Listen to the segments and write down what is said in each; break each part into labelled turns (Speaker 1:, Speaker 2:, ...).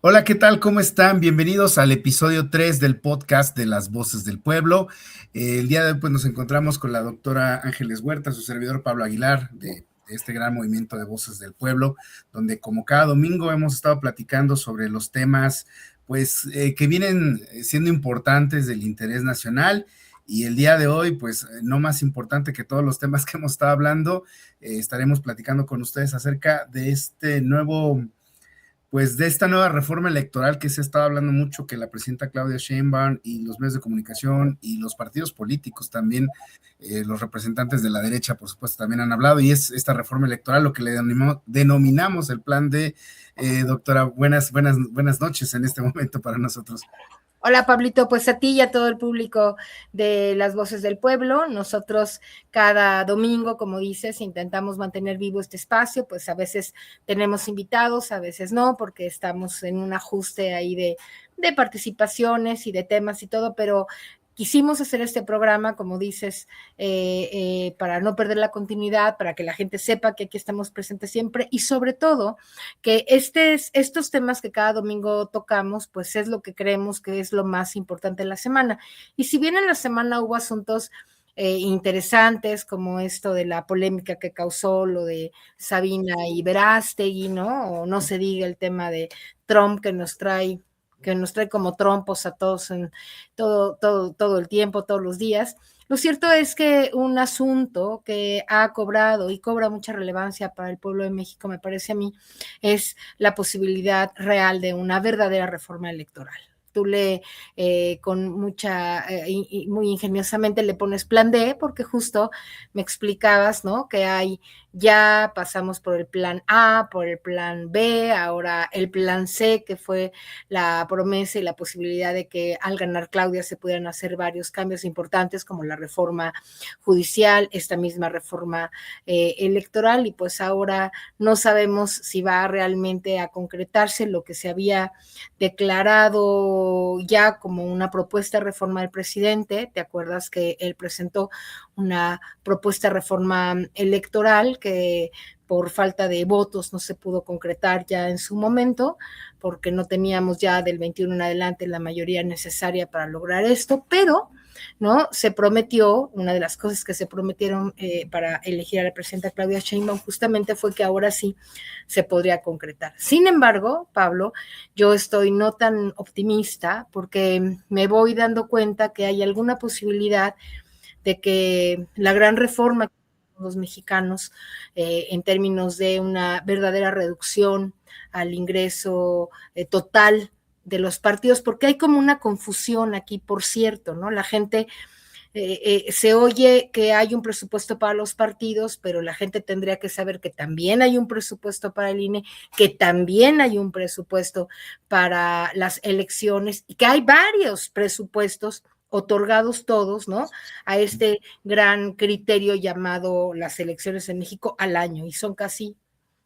Speaker 1: Hola, ¿qué tal? ¿Cómo están? Bienvenidos al episodio 3 del podcast de Las Voces del Pueblo. El día de hoy pues, nos encontramos con la doctora Ángeles Huerta, su servidor Pablo Aguilar, de este gran movimiento de Voces del Pueblo, donde como cada domingo hemos estado platicando sobre los temas pues, que vienen siendo importantes del interés nacional. Y el día de hoy, pues no más importante que todos los temas que hemos estado hablando, estaremos platicando con ustedes acerca de este nuevo, pues de esta nueva reforma electoral que se ha estado hablando mucho, que la presidenta Claudia Sheinbaum y los medios de comunicación y los partidos políticos también, los representantes de la derecha, por supuesto, también han hablado, y es esta reforma electoral, lo que le denominamos el plan de, doctora, buenas noches en este momento para nosotros.
Speaker 2: Hola, Pablito, pues a ti y a todo el público de Las Voces del Pueblo. Nosotros cada domingo, como dices, intentamos mantener vivo este espacio, pues a veces tenemos invitados, a veces no, porque estamos en un ajuste ahí de participaciones y de temas y todo, pero quisimos hacer este programa, como dices, para no perder la continuidad, para que la gente sepa que aquí estamos presentes siempre y sobre todo que estos temas que cada domingo tocamos, pues es lo que creemos que es lo más importante de la semana. Y si bien en la semana hubo asuntos interesantes como esto de la polémica que causó lo de Sabina y Verástegui, ¿no? O no se diga el tema de Trump que nos trae como trompos a todos en todo el tiempo, todos los días. Lo cierto es que un asunto que ha cobrado y cobra mucha relevancia para el pueblo de México, me parece a mí, es la posibilidad real de una verdadera reforma electoral. Tú con muy ingeniosamente le pones plan D, porque justo me explicabas, ¿no? Que ya pasamos por el plan A, por el plan B, ahora el plan C, que fue la promesa y la posibilidad de que al ganar Claudia se pudieran hacer varios cambios importantes, como la reforma judicial, esta misma reforma electoral, y pues ahora no sabemos si va realmente a concretarse lo que se había declarado ya como una propuesta de reforma del presidente. ¿Te acuerdas que él presentó una propuesta de reforma electoral que por falta de votos no se pudo concretar ya en su momento, porque no teníamos ya del 21 en adelante la mayoría necesaria para lograr esto, pero ¿no? Se prometió, una de las cosas que se prometieron para elegir a la presidenta Claudia Sheinbaum justamente fue que ahora sí se podría concretar. Sin embargo, Pablo, yo estoy no tan optimista porque me voy dando cuenta que hay alguna posibilidad de que la gran reforma que los mexicanos en términos de una verdadera reducción al ingreso total de los partidos, porque hay como una confusión aquí, por cierto, ¿no? La gente se oye que hay un presupuesto para los partidos, pero la gente tendría que saber que también hay un presupuesto para el INE, que también hay un presupuesto para las elecciones y que hay varios presupuestos otorgados todos, ¿no? A este gran criterio llamado las elecciones en México al año, y son casi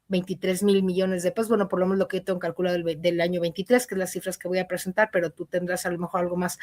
Speaker 2: 23,000 millones de pesos, bueno, por lo menos lo que yo tengo calculado del año 23, que es las cifras que voy a presentar, pero tú tendrás a lo mejor algo más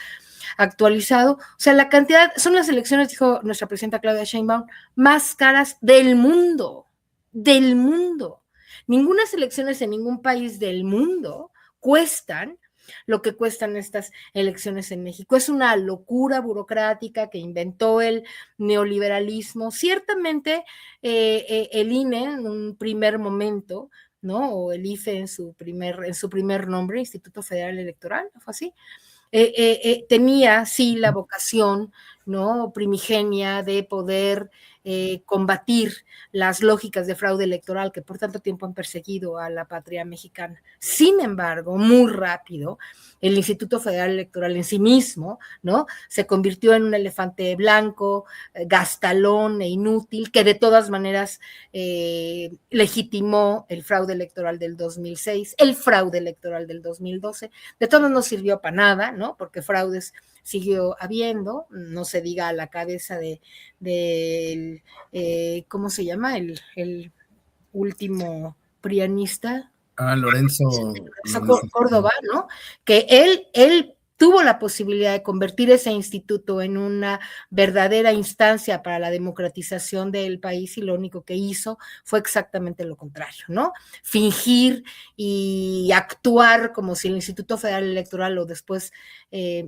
Speaker 2: actualizado. O sea, la cantidad, son las elecciones, dijo nuestra presidenta Claudia Sheinbaum, más caras del mundo, del mundo. Ninguna elecciones en ningún país del mundo cuestan lo que cuestan estas elecciones en México. Es una locura burocrática que inventó el neoliberalismo. Ciertamente el INE en un primer momento, ¿no? O el IFE en su primer nombre, Instituto Federal Electoral, ¿no fue así? Tenía, sí, la vocación, ¿no? Primigenia de poder combatir las lógicas de fraude electoral que por tanto tiempo han perseguido a la patria mexicana. Sin embargo, muy rápido, el Instituto Federal Electoral en sí mismo, ¿no? Se convirtió en un elefante blanco, gastalón e inútil, que de todas maneras legitimó el fraude electoral del 2006, el fraude electoral del 2012. De todos no sirvió para nada, ¿no? Porque fraudes siguió habiendo, no se diga a la cabeza de ¿cómo se llama? El último prianista.
Speaker 1: Lorenzo
Speaker 2: Córdoba, ¿no? Que él tuvo la posibilidad de convertir ese instituto en una verdadera instancia para la democratización del país y lo único que hizo fue exactamente lo contrario, ¿no? Fingir y actuar como si el Instituto Federal Electoral o después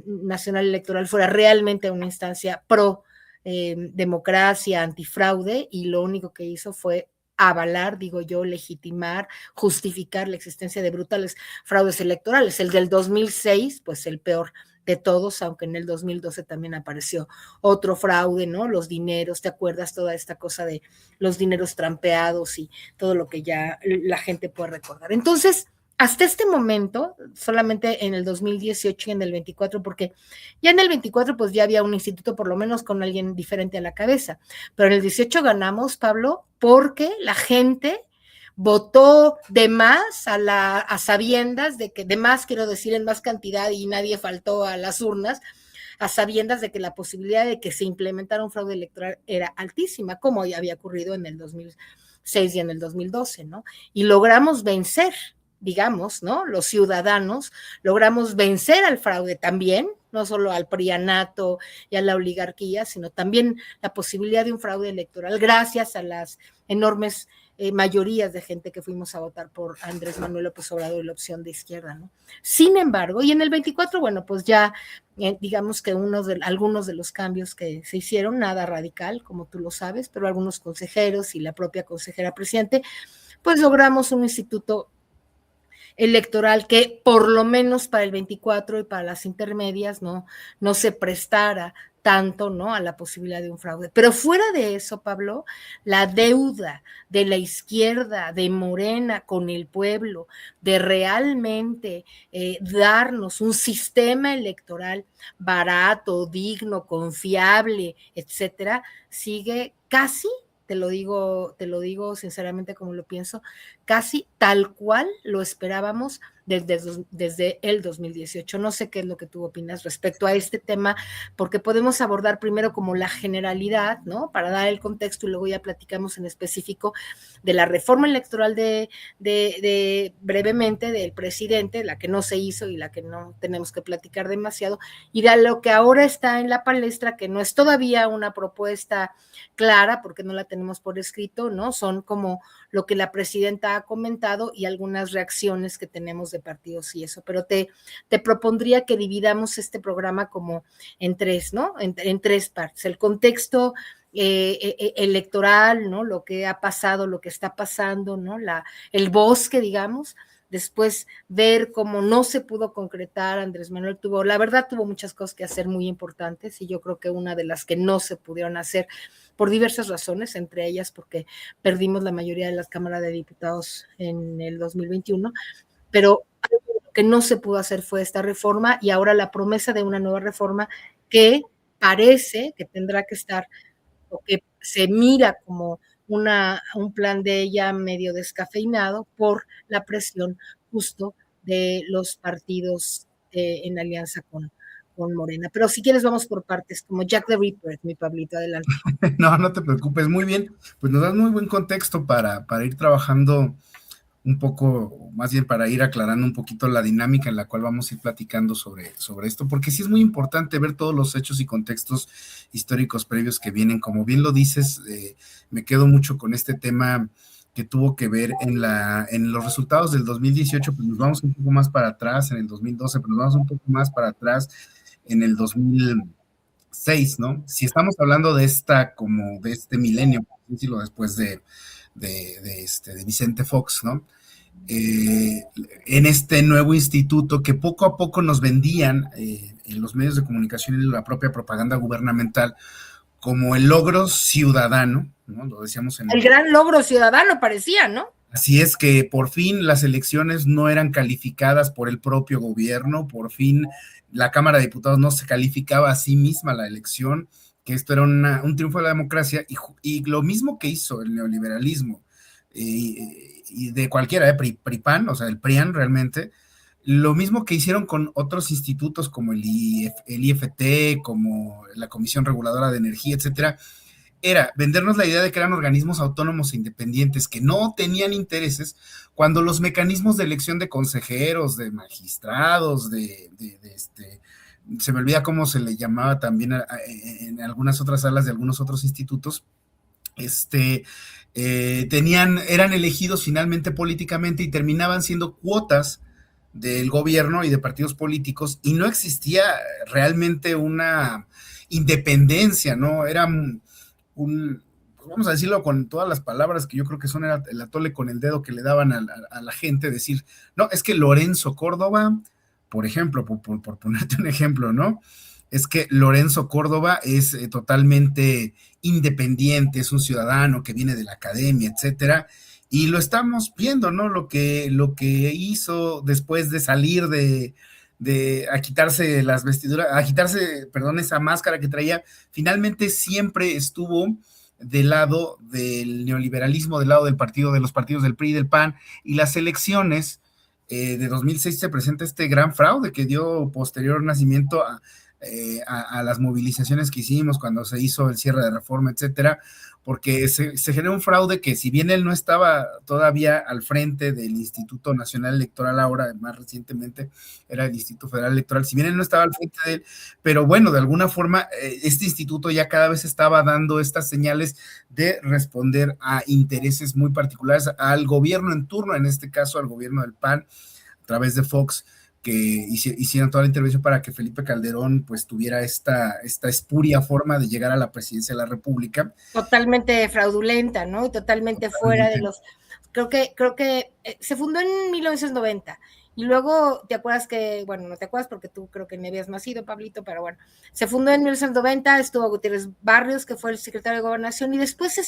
Speaker 2: Nacional Electoral fuera realmente una instancia pro democracia, antifraude, y lo único que hizo fue avalar, digo yo, legitimar, justificar la existencia de brutales fraudes electorales. El del 2006, pues el peor de todos, aunque en el 2012 también apareció otro fraude, ¿no? Los dineros, ¿te acuerdas? Toda esta cosa de los dineros trampeados y todo lo que ya la gente puede recordar. Entonces, hasta este momento, solamente en el 2018 y en el 24, porque ya en el 24 pues ya había un instituto por lo menos con alguien diferente a la cabeza, pero en el 18 ganamos, Pablo, porque la gente votó de más a sabiendas de que, de más quiero decir en más cantidad y nadie faltó a las urnas, a sabiendas de que la posibilidad de que se implementara un fraude electoral era altísima, como ya había ocurrido en el 2006 y en el 2012, ¿no? Y logramos vencer, digamos, ¿no? Los ciudadanos logramos vencer al fraude también, no solo al prianato y a la oligarquía, sino también la posibilidad de un fraude electoral gracias a las enormes mayorías de gente que fuimos a votar por Andrés Manuel López Obrador y la opción de izquierda, ¿no? Sin embargo, y en el 24, bueno, pues ya digamos que algunos de los cambios que se hicieron, nada radical, como tú lo sabes, pero algunos consejeros y la propia consejera presidente, pues logramos un instituto electoral que por lo menos para el 24 y para las intermedias no se prestara tanto, ¿no?, a la posibilidad de un fraude. Pero fuera de eso, Pablo, la deuda de la izquierda, de Morena con el pueblo, de realmente darnos un sistema electoral barato, digno, confiable, etcétera, sigue casi, te lo digo sinceramente como lo pienso, casi tal cual lo esperábamos desde el 2018. No sé qué es lo que tú opinas respecto a este tema, porque podemos abordar primero como la generalidad, ¿no? Para dar el contexto y luego ya platicamos en específico de la reforma electoral de brevemente del presidente, la que no se hizo y la que no tenemos que platicar demasiado, y de lo que ahora está en la palestra, que no es todavía una propuesta clara porque no la tenemos por escrito, ¿no? Son como lo que la presidenta ha comentado y algunas reacciones que tenemos de partidos y eso, pero te propondría que dividamos este programa como en tres, ¿no? En tres partes. El contexto electoral, ¿no? Lo que ha pasado, lo que está pasando, ¿no? El bosque, digamos. Después ver cómo no se pudo concretar. Andrés Manuel la verdad tuvo muchas cosas que hacer muy importantes y yo creo que una de las que no se pudieron hacer por diversas razones, entre ellas porque perdimos la mayoría de las cámaras de diputados en el 2021, pero algo que no se pudo hacer fue esta reforma y ahora la promesa de una nueva reforma que parece que tendrá que estar o que se mira como un plan de ella medio descafeinado por la presión justo de los partidos en alianza con Morena. Pero si quieres vamos por partes, como Jack the Ripper, mi Pablito, adelante.
Speaker 1: No, no te preocupes, muy bien, pues nos das muy buen contexto para ir trabajando un poco, más bien para ir aclarando un poquito la dinámica en la cual vamos a ir platicando sobre esto, porque sí es muy importante ver todos los hechos y contextos históricos previos que vienen. Como bien lo dices, me quedo mucho con este tema que tuvo que ver en los resultados del 2018, pues nos vamos un poco más para atrás, en el 2012, pero nos vamos un poco más para atrás en el 2006, ¿no? Si estamos hablando de este milenio, por decirlo, después de Vicente Fox, ¿no? En este nuevo instituto que poco a poco nos vendían en los medios de comunicación y la propia propaganda gubernamental como el logro ciudadano, ¿no? Lo decíamos
Speaker 2: el gran logro ciudadano parecía, ¿no?
Speaker 1: Así es, que por fin las elecciones no eran calificadas por el propio gobierno, por fin la Cámara de Diputados no se calificaba a sí misma la elección, que esto era un triunfo de la democracia, y lo mismo que hizo el neoliberalismo, y de cualquiera, PRI-PAN, o sea, el PRIAN realmente, lo mismo que hicieron con otros institutos como el IFT, como la Comisión Reguladora de Energía, etcétera, era vendernos la idea de que eran organismos autónomos e independientes que no tenían intereses, cuando los mecanismos de elección de consejeros, de magistrados, se me olvida cómo se le llamaba también en algunas otras salas de algunos otros institutos, eran elegidos finalmente políticamente y terminaban siendo cuotas del gobierno y de partidos políticos, y no existía realmente una independencia, ¿no? Era vamos a decirlo con todas las palabras que yo creo que son el atole con el dedo que le daban a la gente, decir, no, es que Lorenzo Córdoba, por ejemplo, por ponerte un ejemplo, ¿no? Es que Lorenzo Córdoba es totalmente independiente, es un ciudadano que viene de la academia, etcétera, y lo estamos viendo, ¿no? Lo que hizo después de salir a quitarse las vestiduras, perdón, esa máscara que traía, finalmente siempre estuvo del lado del neoliberalismo, del lado del partido, de los partidos del PRI y del PAN, y las elecciones de 2006 se presenta este gran fraude que dio posterior nacimiento a las movilizaciones que hicimos cuando se hizo el cierre de Reforma, etcétera, porque se generó un fraude que, si bien él no estaba todavía al frente del Instituto Nacional Electoral, ahora más recientemente era el Instituto Federal Electoral, si bien él no estaba al frente de él, pero bueno, de alguna forma este instituto ya cada vez estaba dando estas señales de responder a intereses muy particulares al gobierno en turno, en este caso al gobierno del PAN, a través de Fox, que hicieron toda la intervención para que Felipe Calderón pues tuviera esta espuria forma de llegar a la presidencia de la República.
Speaker 2: Totalmente fraudulenta, ¿no? Y totalmente fuera de los... Creo que se fundó en 1990 y luego, ¿te acuerdas que, bueno, no te acuerdas porque tú creo que ni habías nacido, Pablito, pero bueno, se fundó en 1990, estuvo Gutiérrez Barrios, que fue el secretario de Gobernación, y después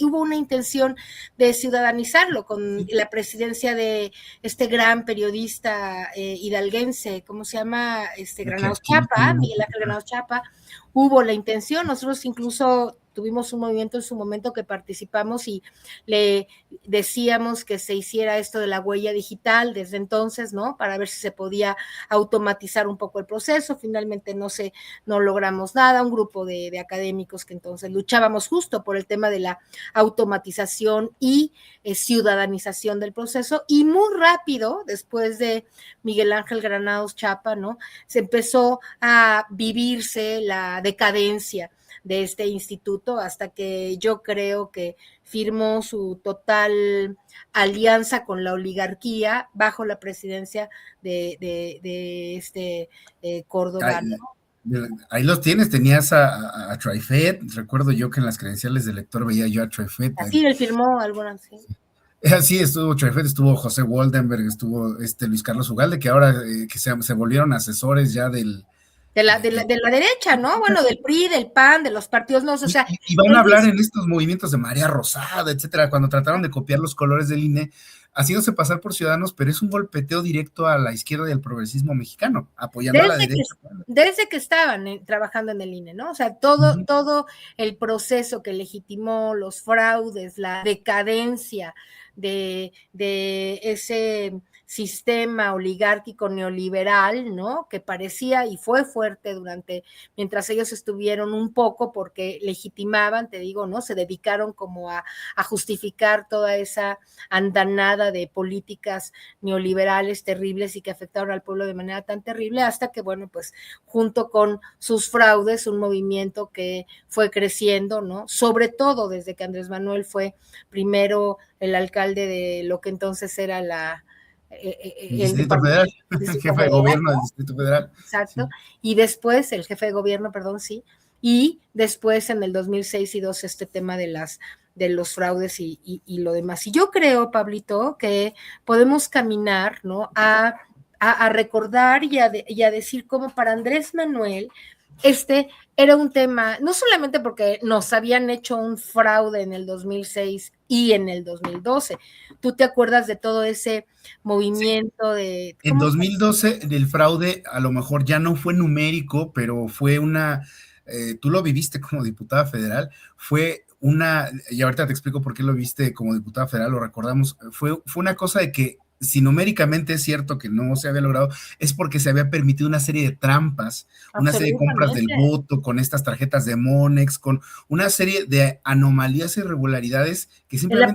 Speaker 2: hubo una intención de ciudadanizarlo con la presidencia de este gran periodista hidalguense, ¿cómo se llama? Granados Chapa, Miguel Ángel Granados Chapa. Hubo la intención, nosotros incluso tuvimos un movimiento en su momento que participamos y le decíamos que se hiciera esto de la huella digital desde entonces, ¿no? Para ver si se podía automatizar un poco el proceso. Finalmente no logramos nada. Un grupo de académicos que entonces luchábamos justo por el tema de la automatización y ciudadanización del proceso, y muy rápido, después de Miguel Ángel Granados Chapa, ¿no? Se empezó a vivirse la decadencia de este instituto, hasta que yo creo que firmó su total alianza con la oligarquía bajo la presidencia de Córdoba, ¿no?
Speaker 1: Ahí los tienes, tenías a Traifet, recuerdo yo que en las credenciales del lector veía yo a Traifet.
Speaker 2: Así él firmó algunas, sí.
Speaker 1: Sí, estuvo Traifet, estuvo José Waldenberg, estuvo Luis Carlos Ugalde, que ahora que se volvieron asesores ya
Speaker 2: de la derecha, ¿no? Bueno, del PRI, del PAN, de los partidos, no, o sea.
Speaker 1: Y van a hablar en estos movimientos de María Rosada, etcétera, cuando trataron de copiar los colores del INE, haciéndose pasar por ciudadanos, pero es un golpeteo directo a la izquierda y al progresismo mexicano, apoyando a la derecha.
Speaker 2: Desde que estaban trabajando en el INE, ¿no? O sea, todo el proceso que legitimó los fraudes, la decadencia de ese sistema oligárquico neoliberal, ¿no? Que parecía y fue fuerte mientras ellos estuvieron un poco, porque legitimaban, te digo, ¿no? Se dedicaron como a justificar toda esa andanada de políticas neoliberales terribles y que afectaron al pueblo de manera tan terrible, hasta que, bueno, pues junto con sus fraudes, un movimiento que fue creciendo, ¿no? Sobre todo desde que Andrés Manuel fue primero el alcalde de lo que entonces era
Speaker 1: el Distrito Federal, el jefe de gobierno del Distrito Federal.
Speaker 2: Exacto, sí. Y después el jefe de gobierno, perdón, sí, y después en el 2006 y 2012 este tema de los fraudes y lo demás. Y yo creo, Pablito, que podemos caminar, ¿no? a recordar y a decir cómo para Andrés Manuel era un tema, no solamente porque nos habían hecho un fraude en el 2006 y en el 2012. ¿Tú te acuerdas de todo ese movimiento de...
Speaker 1: En 2012 el fraude a lo mejor ya no fue numérico, pero fue tú lo viviste como diputada federal, y ahorita te explico por qué lo viste como diputada federal, lo recordamos, fue una cosa de que, si numéricamente es cierto que no se había logrado, es porque se había permitido una serie de trampas, una serie de compras del voto, con estas tarjetas de Monex, con una serie de anomalías e irregularidades que simplemente...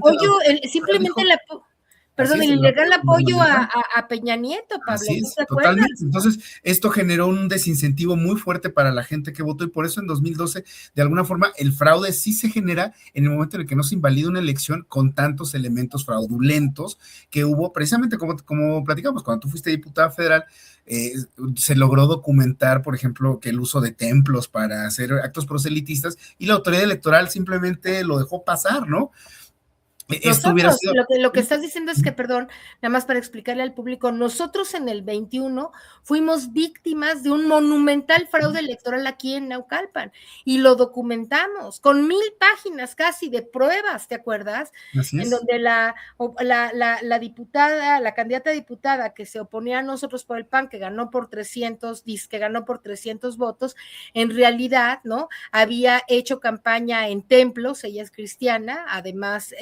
Speaker 2: Perdón, el ilegal apoyo a Peña Nieto, Pablo.
Speaker 1: Así es,
Speaker 2: ¿No te
Speaker 1: totalmente.
Speaker 2: acuerdas?
Speaker 1: Entonces, esto generó un desincentivo muy fuerte para la gente que votó y por eso en 2012, de alguna forma, el fraude sí se genera en el momento en el que no se invalida una elección con tantos elementos fraudulentos que hubo, precisamente como platicamos, cuando tú fuiste diputada federal, se logró documentar, por ejemplo, que el uso de templos para hacer actos proselitistas y la autoridad electoral simplemente lo dejó pasar, ¿no? Esto hubiera
Speaker 2: Nosotros,
Speaker 1: sido...
Speaker 2: lo que estás diciendo es que, perdón, nada más para explicarle al público, nosotros en el 21 fuimos víctimas de un monumental fraude electoral aquí en Naucalpan y lo documentamos con 1000 páginas casi de pruebas, ¿te acuerdas?
Speaker 1: Así
Speaker 2: En
Speaker 1: es.
Speaker 2: donde la diputada, la candidata diputada que se oponía a nosotros por el PAN, que ganó por 300, dice que ganó por 300 votos, en realidad, ¿no? Había hecho campaña en templos, ella es cristiana, además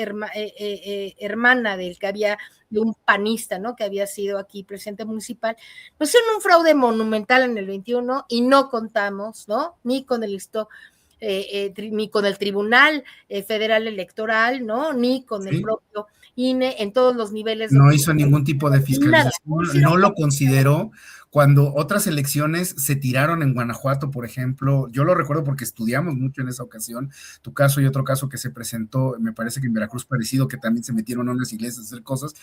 Speaker 2: hermana del que había, de un panista, ¿no? Que había sido aquí presidente municipal. Nos hicieron un fraude monumental en el 21 y no contamos, ¿no? Ni con el ni con el Tribunal Federal Electoral, ¿no? Ni con el propio INE en todos los niveles.
Speaker 1: No hizo ningún tipo de
Speaker 2: Nada,
Speaker 1: fiscalización, no lo consideró. Cuando otras elecciones se tiraron en Guanajuato, por ejemplo, yo lo recuerdo porque estudiamos mucho en esa ocasión, tu caso y otro caso que se presentó, me parece que en Veracruz parecido, que también se metieron a unas iglesias a hacer cosas,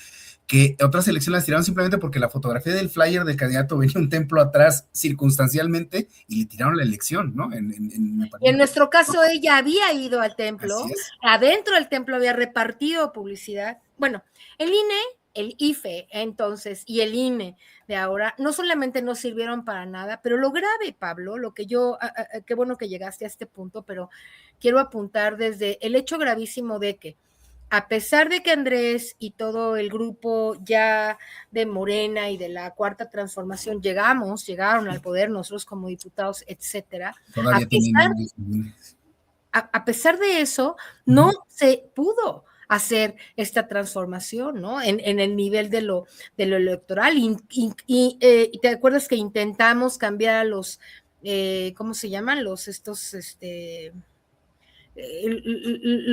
Speaker 1: que otras elecciones las tiraron simplemente porque la fotografía del flyer del candidato venía un templo atrás circunstancialmente y le tiraron la elección, ¿no?
Speaker 2: Y en nuestro caso ella había ido al templo, adentro del templo había repartido publicidad. Bueno, el INE, el IFE entonces y el INE de ahora no solamente no sirvieron para nada, pero lo grave, Pablo, lo que yo, qué bueno que llegaste a este punto, pero quiero apuntar desde el hecho gravísimo de que a pesar de que Andrés y todo el grupo ya de Morena y de la Cuarta Transformación llegaron al poder, nosotros como diputados, etcétera, a pesar de eso, no se pudo hacer esta transformación, ¿no? En el nivel de lo electoral. Y te acuerdas que intentamos cambiar a los, ¿cómo se llaman? Los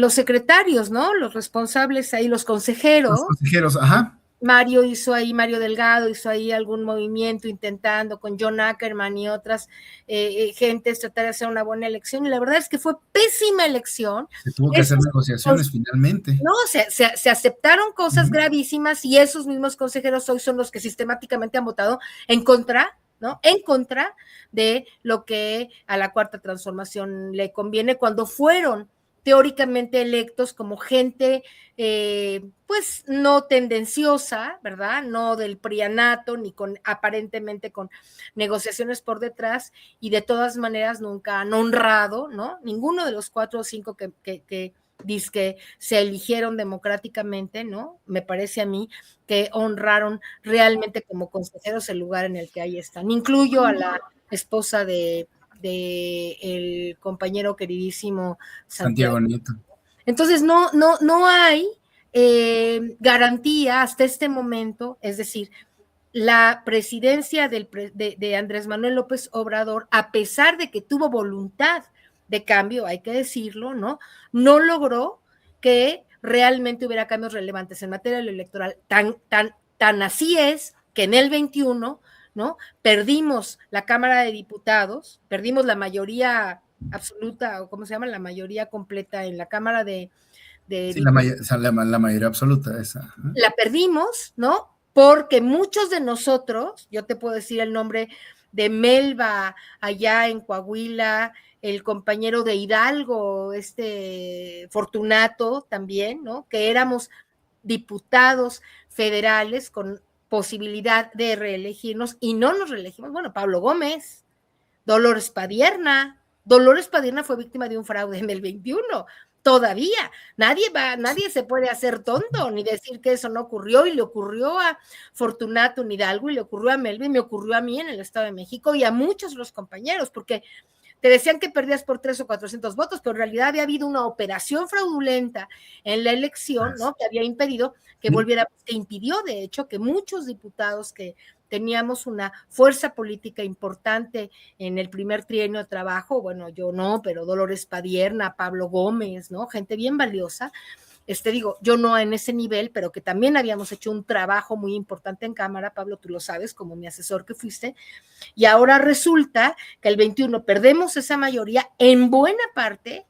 Speaker 2: secretarios, ¿no? Los responsables ahí, los consejeros.
Speaker 1: Los consejeros, ajá.
Speaker 2: Mario Delgado hizo ahí algún movimiento intentando con John Ackerman y otras gentes tratar de hacer una buena elección, y la verdad es que fue pésima elección.
Speaker 1: Se tuvo que hacer negociaciones finalmente.
Speaker 2: No, se aceptaron cosas gravísimas y esos mismos consejeros hoy son los que sistemáticamente han votado en contra, ¿no? En contra de lo que a la Cuarta Transformación le conviene cuando fueron teóricamente electos como gente, pues no tendenciosa, ¿verdad? No del prianato, ni aparentemente con negociaciones por detrás, y de todas maneras nunca han honrado, ¿no? Ninguno de los 4 o 5 que dizque se eligieron democráticamente, ¿no? Me parece a mí que honraron realmente como consejeros el lugar en el que ahí están. Incluyo a la esposa de el compañero queridísimo Santiago Nieto. Entonces no hay garantía hasta este momento, es decir, la presidencia de Andrés Manuel López Obrador, a pesar de que tuvo voluntad de cambio, hay que decirlo, no logró que realmente hubiera cambios relevantes en materia electoral. Tan así es que en el 21, ¿no? Perdimos la Cámara de Diputados, perdimos la mayoría absoluta, o ¿cómo se llama? La mayoría completa en la Cámara de
Speaker 1: sí, la mayoría absoluta esa.
Speaker 2: La perdimos, ¿no? Porque muchos de nosotros, yo te puedo decir el nombre de Melba allá en Coahuila, el compañero de Hidalgo, Fortunato también, ¿no? Que éramos diputados federales con posibilidad de reelegirnos y no nos reelegimos. Bueno, Pablo Gómez, Dolores Padierna fue víctima de un fraude en el 21. Todavía nadie se puede hacer tonto ni decir que eso no ocurrió, y le ocurrió a Fortunato en Hidalgo, y le ocurrió a Melba, y me ocurrió a mí en el Estado de México y a muchos de los compañeros, porque te decían que perdías por 300 o 400 votos, pero en realidad había habido una operación fraudulenta en la elección, ¿no? Que había impedido que volviera, que impidió, de hecho, que muchos diputados que teníamos una fuerza política importante en el primer trienio de trabajo, bueno, yo no, pero Dolores Padierna, Pablo Gómez, ¿no? Gente bien valiosa, digo, yo no en ese nivel, pero que también habíamos hecho un trabajo muy importante en Cámara, Pablo, tú lo sabes, como mi asesor que fuiste, y ahora resulta que el 21 perdemos esa mayoría en buena parte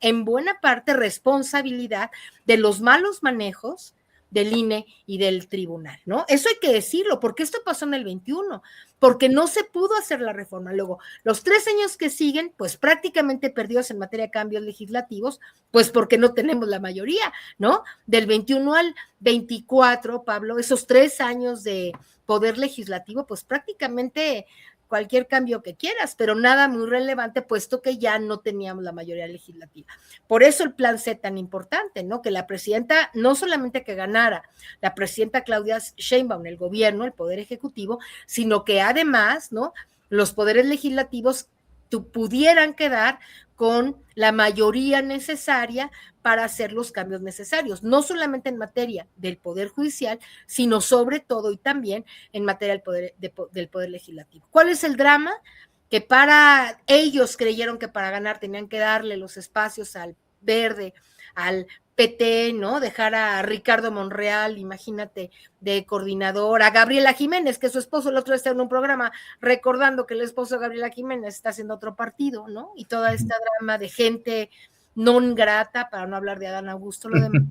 Speaker 2: responsabilidad de los malos manejos del INE y del tribunal, ¿no? Eso hay que decirlo, porque esto pasó en el 21, porque no se pudo hacer la reforma. Luego, los 3 años que siguen, pues prácticamente perdidos en materia de cambios legislativos, pues porque no tenemos la mayoría, ¿no? Del 21 al 24, Pablo, esos 3 años de poder legislativo, pues prácticamente cualquier cambio que quieras, pero nada muy relevante, puesto que ya no teníamos la mayoría legislativa. Por eso el plan C tan importante, ¿no? Que la presidenta, no solamente que ganara la presidenta Claudia Sheinbaum, el gobierno, el poder ejecutivo, sino que además, ¿no? Los poderes legislativos pudieran quedar con la mayoría necesaria para hacer los cambios necesarios, no solamente en materia del Poder Judicial, sino sobre todo y también en materia del poder Legislativo. ¿Cuál es el drama? Que para ellos creyeron que para ganar tenían que darle los espacios al Verde, al PT, ¿no? Dejar a Ricardo Monreal, imagínate, de coordinador, a Gabriela Jiménez, que su esposo el otro día está en un programa recordando que el esposo de Gabriela Jiménez está haciendo otro partido, ¿no? Y toda esta drama de gente non grata, para no hablar de Adán Augusto, lo demás.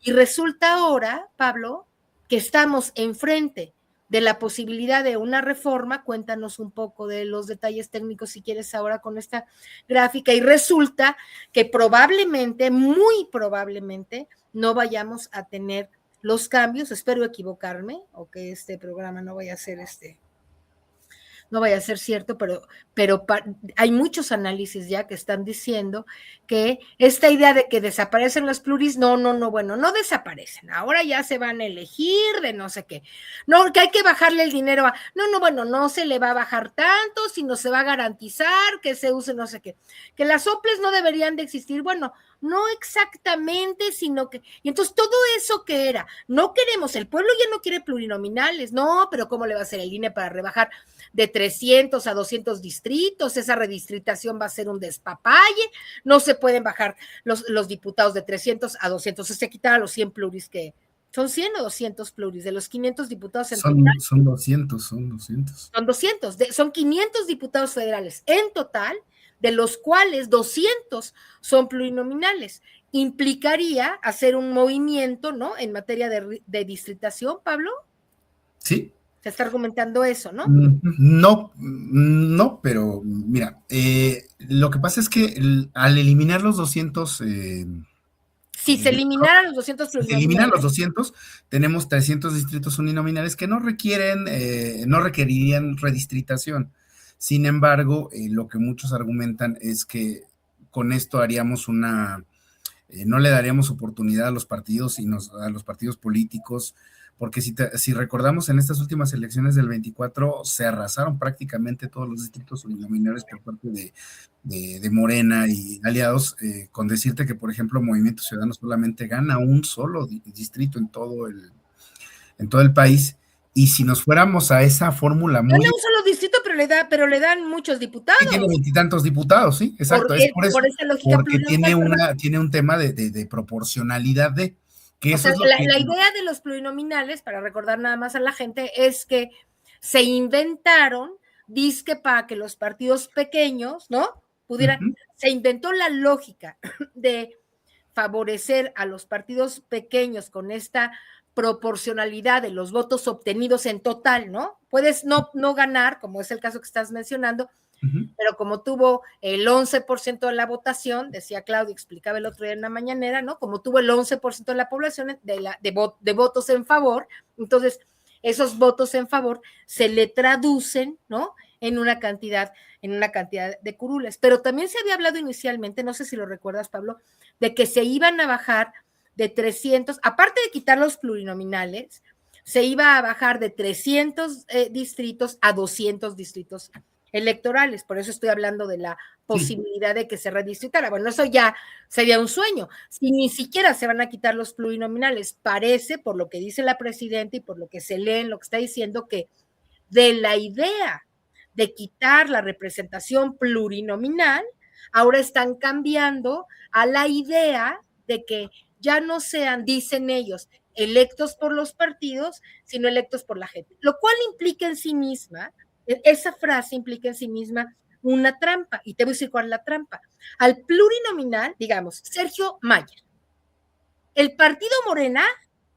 Speaker 2: Y resulta ahora, Pablo, que estamos enfrente de la posibilidad de una reforma. Cuéntanos un poco de los detalles técnicos si quieres ahora con esta gráfica, y resulta que probablemente, muy probablemente, no vayamos a tener los cambios, espero equivocarme, o que este programa no vaya a ser no vaya a ser cierto, pero hay muchos análisis ya que están diciendo que esta idea de que desaparecen los pluris, no, bueno, no desaparecen, ahora ya se van a elegir de no sé qué, no, que hay que bajarle el dinero bueno, no se le va a bajar tanto, sino se va a garantizar que se use no sé qué, que las soples no deberían de existir, bueno, no exactamente, sino que, y entonces todo eso que era, no queremos, el pueblo ya no quiere plurinominales, no, pero ¿cómo le va a hacer el INE para rebajar de 300 a 200 distritos? Esa redistritación va a ser un despapalle, no se pueden bajar los diputados de 300 a 200, se quitar a los 100 pluris que, ¿son 100 o 200 pluris? De los 500 diputados en total.
Speaker 1: Son 200.
Speaker 2: Son 200, son 500 diputados federales en total, de los cuales 200 son plurinominales. Implicaría hacer un movimiento, ¿no? En materia de distritación, Pablo.
Speaker 1: Sí.
Speaker 2: Se está argumentando eso, ¿no?
Speaker 1: No, pero mira, lo que pasa es que al eliminar los 200...
Speaker 2: si se eliminaran los 200 plurinominales.
Speaker 1: Si se eliminan los 200, tenemos 300 distritos uninominales que no requerirían redistritación. Sin embargo, lo que muchos argumentan es que con esto haríamos no le daríamos oportunidad a los partidos y a los partidos políticos, porque si recordamos, en estas últimas elecciones del 24 se arrasaron prácticamente todos los distritos uninominales por parte de Morena y aliados, con decirte que, por ejemplo, Movimiento Ciudadano solamente gana un solo distrito en todo el país. Y si nos fuéramos a esa fórmula
Speaker 2: muy... Gana un solo distrito, pero le dan muchos diputados.
Speaker 1: Tiene 20 y tantos diputados, sí, exacto. Es por eso, esa lógica, porque tiene un tema de proporcionalidad de... Que eso
Speaker 2: la idea de los plurinominales, para recordar nada más a la gente, es que se inventaron, dizque para que los partidos pequeños, ¿no? Pudieran, se inventó la lógica de favorecer a los partidos pequeños con esta proporcionalidad de los votos obtenidos en total, ¿no? Puedes no ganar, como es el caso que estás mencionando, pero como tuvo el 11% de la votación, decía Claudia, explicaba el otro día en la mañanera, ¿no? Como tuvo el 11% de la población de votos en favor, entonces esos votos en favor se le traducen, ¿no? En una cantidad de curules. Pero también se había hablado inicialmente, no sé si lo recuerdas, Pablo, de que se iban a bajar de 300, aparte de quitar los plurinominales, se iba a bajar de 300 distritos a 200 distritos electorales. Por eso estoy hablando de la posibilidad de que se redistributara. Bueno, eso ya sería un sueño. Si ni siquiera se van a quitar los plurinominales, parece, por lo que dice la presidenta y por lo que se lee en lo que está diciendo, que de la idea de quitar la representación plurinominal, ahora están cambiando a la idea de que ya no sean, dicen ellos, electos por los partidos, sino electos por la gente. Lo cual implica en sí misma, esa frase implica en sí misma una trampa, y te voy a decir cuál es la trampa. Al plurinominal, digamos, Sergio Mayer, el partido Morena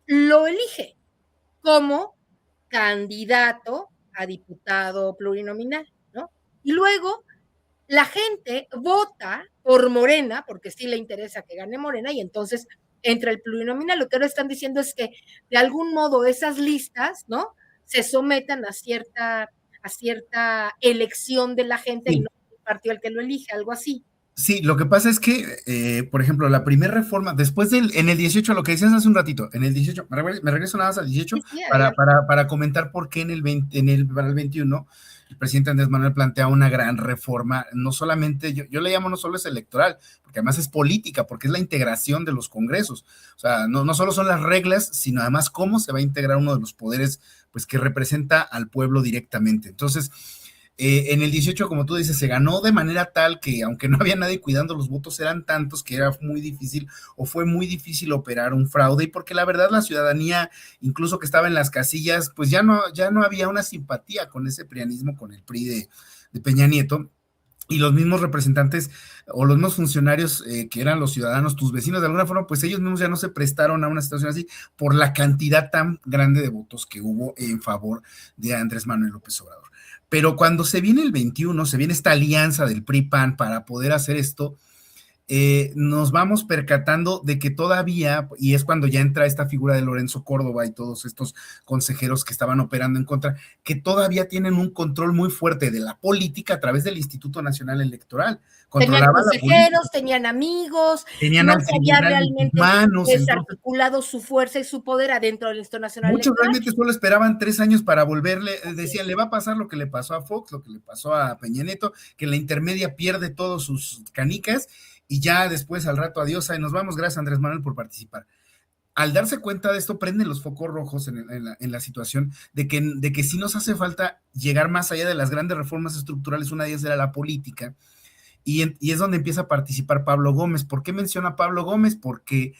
Speaker 2: lo elige como candidato a diputado plurinominal, ¿no? Y luego la gente vota por Morena, porque sí le interesa que gane Morena, y entonces entra el plurinominal. Lo que ahora están diciendo es que de algún modo esas listas, ¿no? Se sometan a cierta elección de la gente y
Speaker 1: Sí.
Speaker 2: no el partido el que lo elige, algo así.
Speaker 1: Sí, lo que pasa es que, por ejemplo, la primera reforma, en el 18, lo que decías hace un ratito, en el 18, me regreso nada más al 18
Speaker 2: Sí, sí, adelante.
Speaker 1: para comentar por qué para el 21, el presidente Andrés Manuel plantea una gran reforma, no solamente, yo le llamo no solo es electoral, porque además es política, porque es la integración de los congresos. O sea, no solo son las reglas, sino además cómo se va a integrar uno de los poderes, pues que representa al pueblo directamente. Entonces, en el 18, como tú dices, se ganó de manera tal que, aunque no había nadie cuidando, los votos eran tantos que era muy difícil o fue muy difícil operar un fraude, y porque la verdad la ciudadanía, incluso que estaba en las casillas, pues ya no había una simpatía con ese prianismo, con el PRI de Peña Nieto. Y los mismos representantes o los mismos funcionarios que eran los ciudadanos, tus vecinos, de alguna forma, pues ellos mismos ya no se prestaron a una situación así por la cantidad tan grande de votos que hubo en favor de Andrés Manuel López Obrador. Pero cuando se viene el 21, se viene esta alianza del PRI-PAN para poder hacer esto, nos vamos percatando de que todavía, y es cuando ya entra esta figura de Lorenzo Córdoba y todos estos consejeros que estaban operando en contra, que todavía tienen un control muy fuerte de la política a través del Instituto Nacional Electoral.
Speaker 2: Tenían
Speaker 1: Controlaba la política,
Speaker 2: consejeros, tenían amigos,
Speaker 1: tenían
Speaker 2: no
Speaker 1: al
Speaker 2: se había
Speaker 1: tribunal en sus
Speaker 2: realmente
Speaker 1: manos. Entonces
Speaker 2: desarticulado su fuerza y su poder adentro del Instituto Nacional
Speaker 1: muchos
Speaker 2: Electoral.
Speaker 1: realmente solo esperaban 3 años para volverle, decían, le va a pasar lo que le pasó a Fox, lo que le pasó a Peña Nieto, que en la intermedia pierde todos sus canicas y ya después al rato adiós, ahí nos vamos, gracias Andrés Manuel por participar. Al darse cuenta de esto, prenden los focos rojos en la situación de que sí nos hace falta llegar más allá de las grandes reformas estructurales. Una de ellas era la política, y es donde empieza a participar Pablo Gómez. ¿Por qué menciona Pablo Gómez? Porque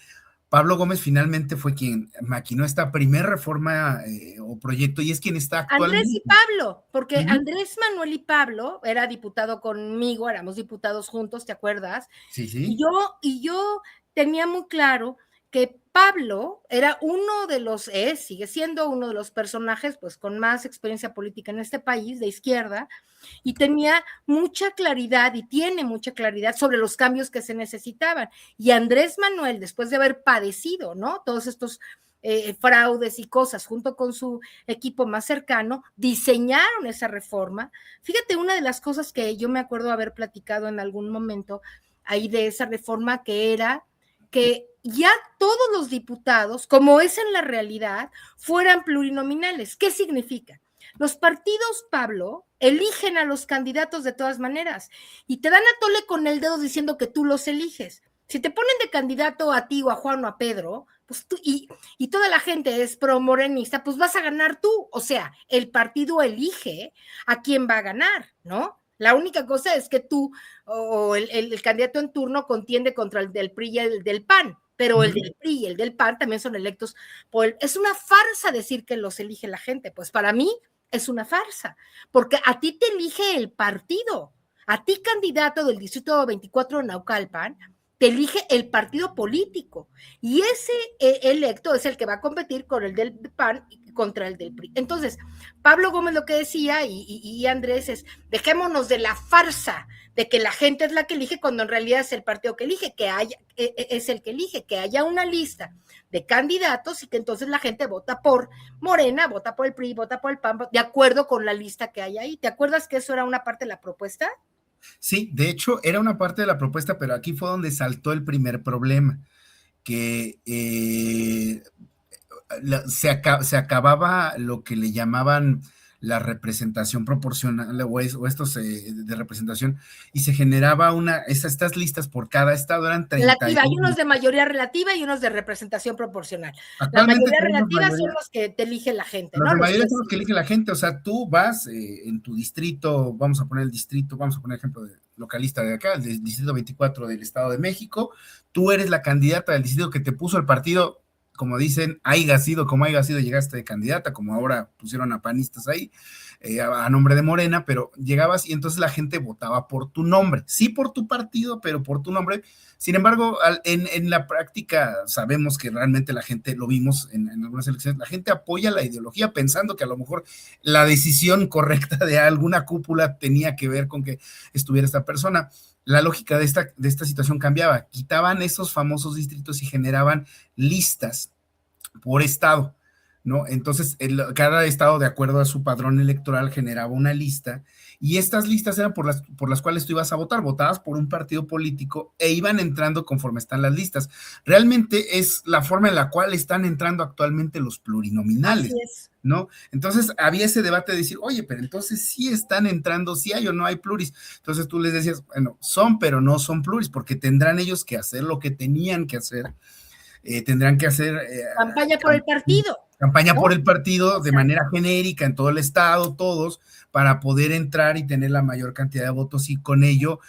Speaker 1: Pablo Gómez finalmente fue quien maquinó esta primera reforma o proyecto, y es quien está
Speaker 2: Andrés y
Speaker 1: actualmente.
Speaker 2: Pablo, porque
Speaker 1: Uh-huh.
Speaker 2: Andrés Manuel y Pablo era diputado conmigo, éramos diputados juntos, ¿te acuerdas?
Speaker 1: Sí,
Speaker 2: Y
Speaker 1: sí.
Speaker 2: yo tenía muy claro que Pablo era uno de los, sigue siendo uno de los personajes pues con más experiencia política en este país, de izquierda, y tenía mucha claridad y tiene mucha claridad sobre los cambios que se necesitaban. Y Andrés Manuel, después de haber padecido, ¿no? Todos estos fraudes y cosas junto con su equipo más cercano, diseñaron esa reforma. Fíjate, una de las cosas que yo me acuerdo haber platicado en algún momento ahí de esa reforma, que era que ya todos los diputados, como es en la realidad, fueran plurinominales. ¿Qué significa? Los partidos, Pablo, eligen a los candidatos de todas maneras y te dan a tole con el dedo diciendo que tú los eliges. Si te ponen de candidato a ti o a Juan o a Pedro, pues tú, y toda la gente es pro morenista, pues vas a ganar tú. O sea, el partido elige a quién va a ganar, ¿no? La única cosa es que tú o el candidato en turno contiende contra el del PRI y el del PAN, pero el del PRI y el del PAN también son electos por el, es una farsa decir que los elige la gente. Pues para mí es una farsa, porque a ti te elige el partido, a ti candidato del distrito 24 de Naucalpan, te elige el partido político, y ese electo es el que va a competir con el del PAN contra el del PRI. Entonces, Pablo Gómez lo que decía, y Andrés, es dejémonos de la farsa de que la gente es la que elige cuando en realidad es el partido que elige, que haya, es el que elige, que haya una lista de candidatos y que entonces la gente vota por Morena, vota por el PRI, vota por el PAN, de acuerdo con la lista que hay ahí. ¿Te acuerdas que eso era una parte de la propuesta?
Speaker 1: Sí, de hecho era una parte de la propuesta, pero aquí fue donde saltó el primer problema, que se acababa lo que le llamaban la representación proporcional o estos de representación, y se generaba estas listas por cada estado, eran 31.
Speaker 2: Hay unos de mayoría relativa y unos de representación proporcional. La
Speaker 1: Actualmente
Speaker 2: mayoría relativa son los que te elige la gente,
Speaker 1: los
Speaker 2: ¿no?
Speaker 1: de mayoría son los que elige la gente, o sea, tú vas en tu distrito, vamos a poner ejemplo de localista de acá, el distrito 24 del Estado de México, tú eres la candidata del distrito que te puso el partido, como dicen, haya sido como haya sido, llegaste de candidata, como ahora pusieron a panistas ahí, a nombre de Morena, pero llegabas y entonces la gente votaba por tu nombre, sí por tu partido, pero por tu nombre. Sin embargo, en la práctica sabemos que realmente la gente, lo vimos en algunas elecciones, la gente apoya la ideología pensando que a lo mejor la decisión correcta de alguna cúpula tenía que ver con que estuviera esta persona. La lógica de esta situación cambiaba, quitaban esos famosos distritos y generaban listas por estado, ¿no? Entonces, cada estado, de acuerdo a su padrón electoral, generaba una lista, y estas listas eran por las cuales tú ibas a votar, votabas por un partido político e iban entrando conforme están las listas. Realmente es la forma en la cual están entrando actualmente los plurinominales.
Speaker 2: Así es.
Speaker 1: ¿No? Entonces había ese debate de decir, oye, pero entonces sí están entrando, sí hay o no hay pluris. Entonces tú les decías, bueno, son, pero no son pluris, porque tendrán ellos que hacer lo que tenían que hacer. Tendrán que hacer
Speaker 2: campaña por el partido.
Speaker 1: Campaña, ¿no?, por el partido de manera genérica en todo el estado, todos, para poder entrar y tener la mayor cantidad de votos y con ello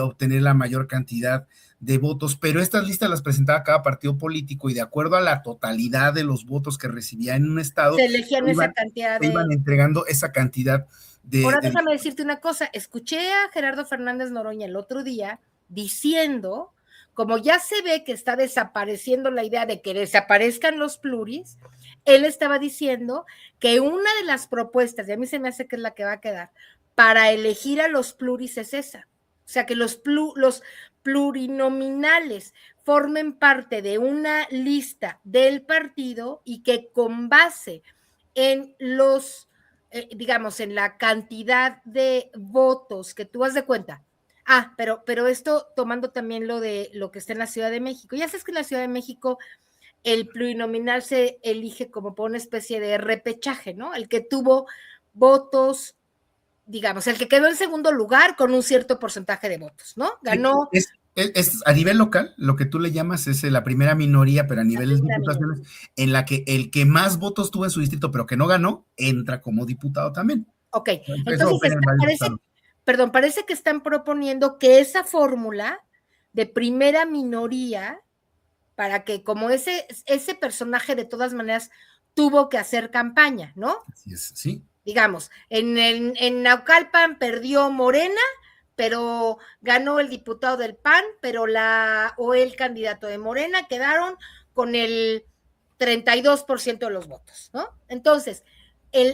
Speaker 1: obtener la mayor cantidad de votos. Pero estas listas las presentaba cada partido político y de acuerdo a la totalidad de los votos que recibía en un estado,
Speaker 2: se elegían esa cantidad de...
Speaker 1: iban entregando esa cantidad de...
Speaker 2: Ahora déjame decirte una cosa, escuché a Gerardo Fernández Noroña el otro día diciendo, como ya se ve que está desapareciendo la idea de que desaparezcan los pluris, él estaba diciendo que una de las propuestas, y a mí se me hace que es la que va a quedar, para elegir a los pluris es esa. O sea, que los plurinominales formen parte de una lista del partido y que con base en los, digamos, en la cantidad de votos que tú has de cuenta. Pero esto tomando también lo de lo que está en la Ciudad de México. Ya sabes que en la Ciudad de México el plurinominal se elige como por una especie de repechaje, ¿no? El que tuvo votos, digamos, el que quedó en segundo lugar con un cierto porcentaje de votos, ¿no? Ganó.
Speaker 1: Es a nivel local, lo que tú le llamas es la primera minoría, pero a nivel de diputaciones, en la que el que más votos tuvo en su distrito, pero que no ganó, entra como diputado también.
Speaker 2: Ok, entonces parece que están proponiendo que esa fórmula de primera minoría, para que como ese personaje de todas maneras tuvo que hacer campaña, ¿no?
Speaker 1: Así es, sí.
Speaker 2: Digamos, en Naucalpan perdió Morena, pero ganó el diputado del PAN, pero el candidato de Morena quedaron con el 32% de los votos, ¿no? Entonces,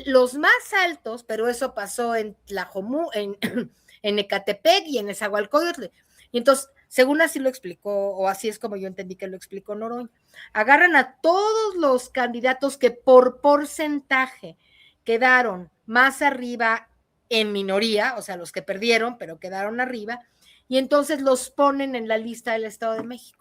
Speaker 2: los más altos, pero eso pasó en Tlajomú, en Ecatepec y en Nezahualcóyotl, y entonces, según así lo explicó, o así es como yo entendí que lo explicó Noroña, agarran a todos los candidatos que por porcentaje quedaron más arriba en minoría, o sea, los que perdieron, pero quedaron arriba, y entonces los ponen en la lista del Estado de México.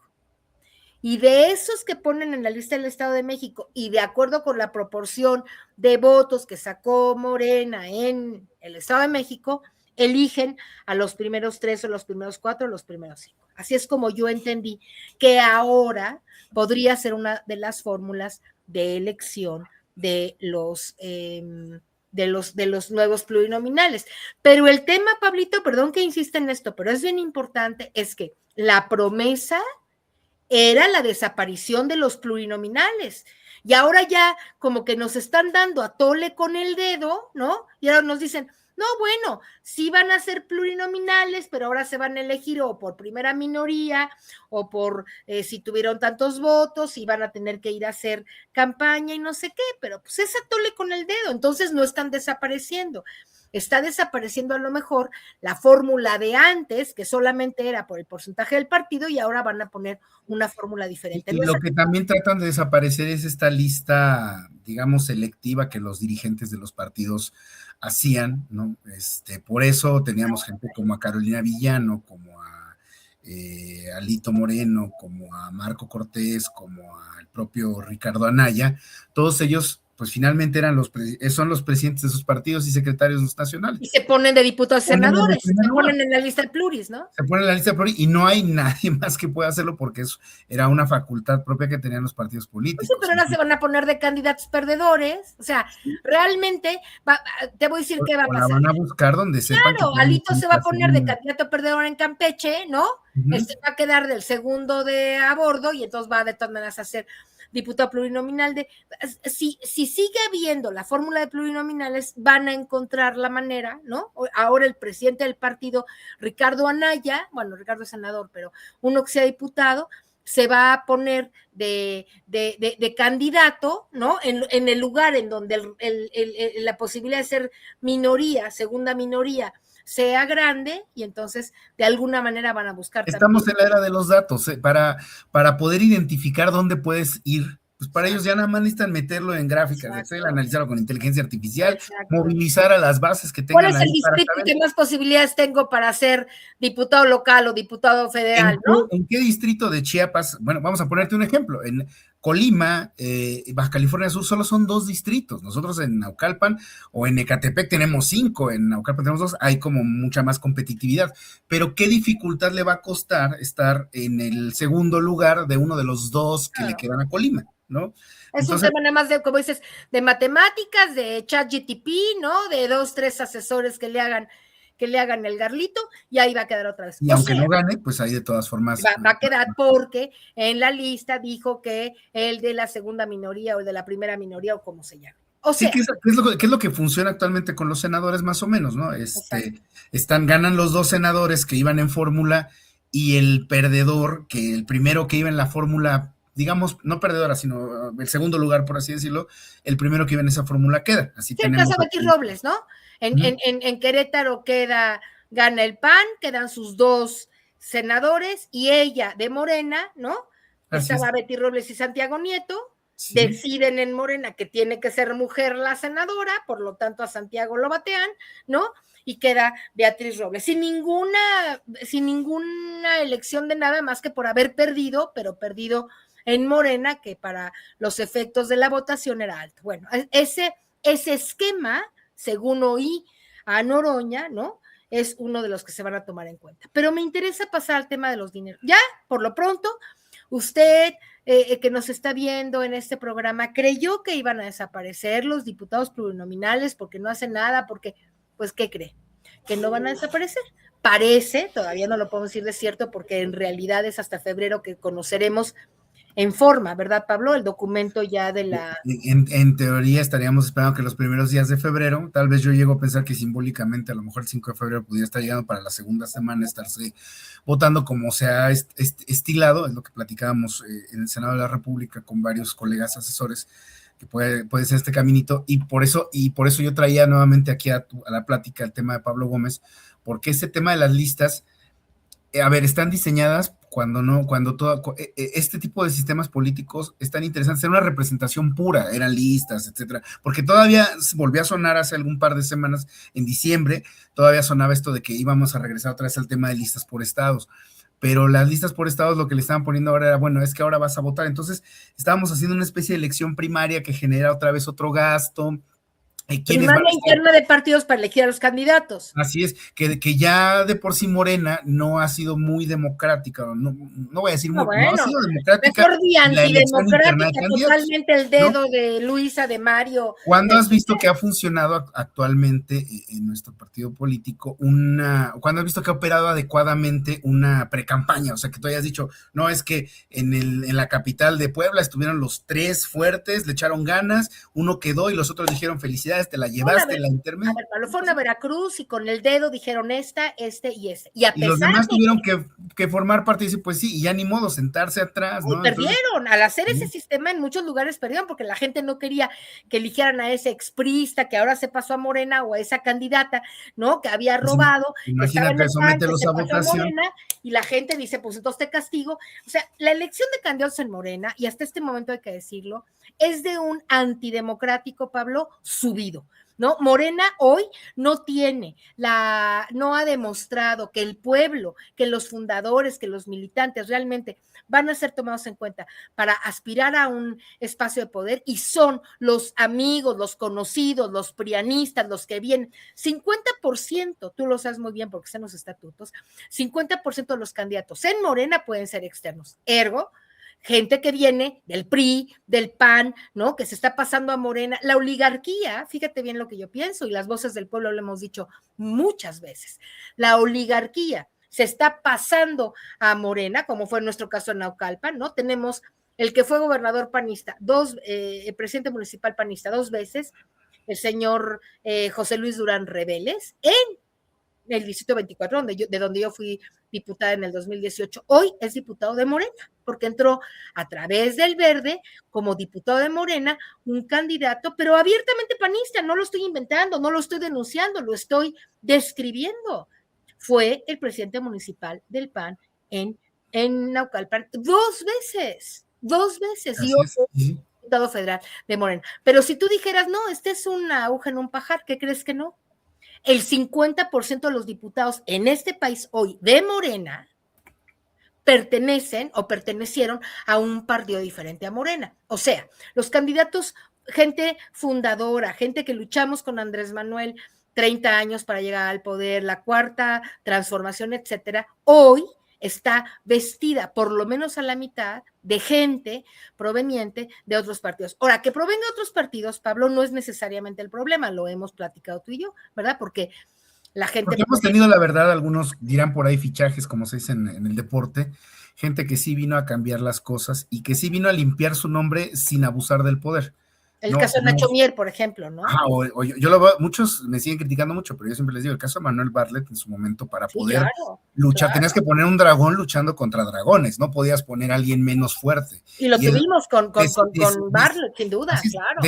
Speaker 2: Y de esos que ponen en la lista del Estado de México, y de acuerdo con la proporción de votos que sacó Morena en el Estado de México, eligen a los primeros 3 o los primeros 4 o los primeros 5. Así es como yo entendí que ahora podría ser una de las fórmulas de elección de los nuevos plurinominales. Pero el tema, Pablito, perdón que insista en esto, pero es bien importante, es que la promesa era la desaparición de los plurinominales. Y ahora ya como que nos están dando a tole con el dedo, ¿no? Y ahora nos dicen, no, bueno, sí van a ser plurinominales, pero ahora se van a elegir o por primera minoría o por si tuvieron tantos votos y van a tener que ir a hacer campaña y no sé qué, pero pues es a tole con el dedo, entonces no están desapareciendo. Está desapareciendo a lo mejor la fórmula de antes, que solamente era por el porcentaje del partido, y ahora van a poner una fórmula diferente.
Speaker 1: Y lo que también tratan de desaparecer es esta lista, digamos, selectiva que los dirigentes de los partidos hacían, ¿no? Por eso teníamos gente como a Carolina Villano, como a Alito Moreno, como a Marco Cortés, como al propio Ricardo Anaya, todos ellos pues finalmente son los presidentes de sus partidos y secretarios nacionales.
Speaker 2: Y se ponen de diputados senadores, se ponen en la lista del pluris, ¿no?
Speaker 1: Se pone en la lista del pluris y no hay nadie más que pueda hacerlo porque eso era una facultad propia que tenían los partidos políticos.
Speaker 2: Pues sí, pero ahora se van a poner de candidatos perdedores, o sea, realmente, te voy a decir qué va a pasar.
Speaker 1: La van a buscar donde sepan.
Speaker 2: Claro, Alito se va a poner de candidato perdedor en Campeche, ¿no? Él se va a quedar del segundo de a bordo y entonces va de todas maneras a ser diputado plurinominal. Si sigue habiendo la fórmula de plurinominales, van a encontrar la manera, ¿no? Ahora el presidente del partido, Ricardo Anaya, bueno, Ricardo es senador, pero uno que sea diputado, se va a poner de candidato, ¿no? En el lugar en donde la posibilidad de ser minoría, segunda minoría, sea grande, y entonces de alguna manera van a buscar.
Speaker 1: Estamos en la era de los datos, para poder identificar dónde puedes ir. Pues para ellos ya nada más necesitan meterlo en gráficas de Excel, analizarlo con inteligencia artificial, movilizar a las bases que tengan.
Speaker 2: ¿Cuál es el distrito que más posibilidades tengo para ser diputado local o diputado federal, ¿no?
Speaker 1: ¿En qué distrito de Chiapas? Bueno, vamos a ponerte un ejemplo. En Colima, Baja California Sur, solo son 2 distritos. Nosotros en Naucalpan o en Ecatepec tenemos 5, en Naucalpan tenemos 2, hay como mucha más competitividad. Pero ¿qué dificultad le va a costar estar en el segundo lugar de uno de los 2 que le quedan a Colima, ¿no?
Speaker 2: Es un tema nada más de, como dices, de matemáticas, de ChatGPT, ¿no? De 2, 3 asesores que le hagan el garlito, y ahí va a quedar otra vez.
Speaker 1: Y aunque no gane, pues ahí de todas formas.
Speaker 2: Va a quedar porque en la lista dijo que el de la segunda minoría o el de la primera minoría o como se llame. O sea,
Speaker 1: sí, ¿qué es lo que funciona actualmente con los senadores más o menos, ¿no? Ganan los 2 senadores que iban en fórmula y el perdedor, que el primero que iba en la fórmula, digamos, no perdedora, sino el segundo lugar, por así decirlo, el primero que iba en esa fórmula queda. Así
Speaker 2: sí, el caso de Betty Robles, ¿no? En Querétaro gana el PAN, quedan sus 2 senadores y ella de Morena, ¿no? Estaba Betty Robles y Santiago Nieto, sí. Deciden en Morena que tiene que ser mujer la senadora, por lo tanto a Santiago lo batean, ¿no? Y queda Beatriz Robles, sin ninguna elección de nada más que por haber perdido, pero perdido en Morena, que para los efectos de la votación era alto. Bueno, ese esquema, según oí a Noroña, ¿no? Es uno de los que se van a tomar en cuenta. Pero me interesa pasar al tema de los dineros. Ya, por lo pronto, usted que nos está viendo en este programa, creyó que iban a desaparecer los diputados plurinominales porque no hacen nada, porque, pues, ¿qué cree? Que no van a desaparecer. Parece, todavía no lo podemos decir de cierto, porque en realidad es hasta febrero que conoceremos en forma, ¿verdad, Pablo? El documento ya de la...
Speaker 1: En teoría estaríamos esperando que los primeros días de febrero, tal vez yo llego a pensar que simbólicamente a lo mejor el 5 de febrero pudiera estar llegando para la segunda semana, estarse votando como se ha estilado, es lo que platicábamos en el Senado de la República con varios colegas asesores, que puede ser este caminito, y por eso yo traía nuevamente aquí a la plática el tema de Pablo Gómez, porque este tema de las listas, a ver, están diseñadas este tipo de sistemas políticos están interesantes, era una representación pura, eran listas, etcétera, porque todavía volvió a sonar hace algún par de semanas, en diciembre, todavía sonaba esto de que íbamos a regresar otra vez al tema de listas por estados, pero las listas por estados lo que le estaban poniendo ahora era, bueno, es que ahora vas a votar, entonces estábamos haciendo una especie de elección primaria que genera otra vez otro gasto.
Speaker 2: Primaria interna de partidos para elegir a los candidatos.
Speaker 1: Así es, que ya de por sí Morena no ha sido muy democrática, no voy a decir no ha sido democrática.
Speaker 2: Mejor di antidemocrática totalmente el dedo, ¿no? De Luisa, de Mario.
Speaker 1: ¿Cuándo has visto que ha funcionado actualmente en nuestro partido político cuándo has visto que ha operado adecuadamente una precampaña? O sea, que tú hayas dicho, no, es que en la capital de Puebla estuvieron los 3 fuertes, le echaron ganas, uno quedó y los otros dijeron felicidades, te la llevaste en la intermedia.
Speaker 2: A ver, Pablo, fue una Veracruz y con el dedo dijeron este y este. Y
Speaker 1: los demás tuvieron que formar parte y decir, pues sí, y ya ni modo, sentarse atrás, ¿no?
Speaker 2: Perdieron, entonces, al hacer ese sistema en muchos lugares perdieron, porque la gente no quería que eligieran a ese exprista que ahora se pasó a Morena o a esa candidata, ¿no? Que había robado.
Speaker 1: Imagínate, somételos a votación.
Speaker 2: Morena, y la gente dice, pues entonces te castigo. O sea, la elección de candidatos en Morena, y hasta este momento hay que decirlo, es de un antidemocrático, Pablo, subido. ¿no? Morena hoy no ha demostrado que el pueblo, que los fundadores, que los militantes realmente van a ser tomados en cuenta para aspirar a un espacio de poder, y son los amigos, los conocidos, los prianistas, los que vienen. 50%, tú lo sabes muy bien porque están los estatutos, 50% de los candidatos en Morena pueden ser externos. Ergo, gente que viene del PRI, del PAN, ¿no? Que se está pasando a Morena. La oligarquía, fíjate bien lo que yo pienso, y las voces del pueblo lo hemos dicho muchas veces, la oligarquía se está pasando a Morena, como fue en nuestro caso en Naucalpan, ¿no? Tenemos el que fue gobernador panista, el presidente municipal panista 2 veces, el señor José Luis Durán Reveles, en el distrito 24, de donde yo fui diputada en el 2018, hoy es diputado de Morena, porque entró a través del Verde como diputado de Morena, un candidato, pero abiertamente panista, no lo estoy inventando, no lo estoy denunciando, lo estoy describiendo. Fue el presidente municipal del PAN en Naucalpan 2 veces, y hoy es diputado federal de Morena. Pero si tú dijeras, no, este es una aguja en un pajar, ¿qué crees que no? El 50% de los diputados en este país hoy de Morena pertenecen o pertenecieron a un partido diferente a Morena. O sea, los candidatos, gente fundadora, gente que luchamos con Andrés Manuel 30 años para llegar al poder, la cuarta transformación, etcétera, hoy está vestida por lo menos a la mitad de gente proveniente de otros partidos. Ahora, que provenga de otros partidos, Pablo, no es necesariamente el problema, lo hemos platicado tú y yo, ¿verdad? Porque la gente...
Speaker 1: Porque hemos tenido, la verdad, algunos dirán por ahí fichajes, como se dice en el deporte, gente que sí vino a cambiar las cosas y que sí vino a limpiar su nombre sin abusar del poder.
Speaker 2: El caso de Nacho Mier, por ejemplo, ¿no?
Speaker 1: Yo lo veo, muchos me siguen criticando mucho, pero yo siempre les digo, el caso de Manuel Bartlett en su momento, para poder luchar, tenías que poner un dragón luchando contra dragones, no podías poner a alguien menos fuerte.
Speaker 2: Y lo tuvimos con Bartlett, sin duda, claro.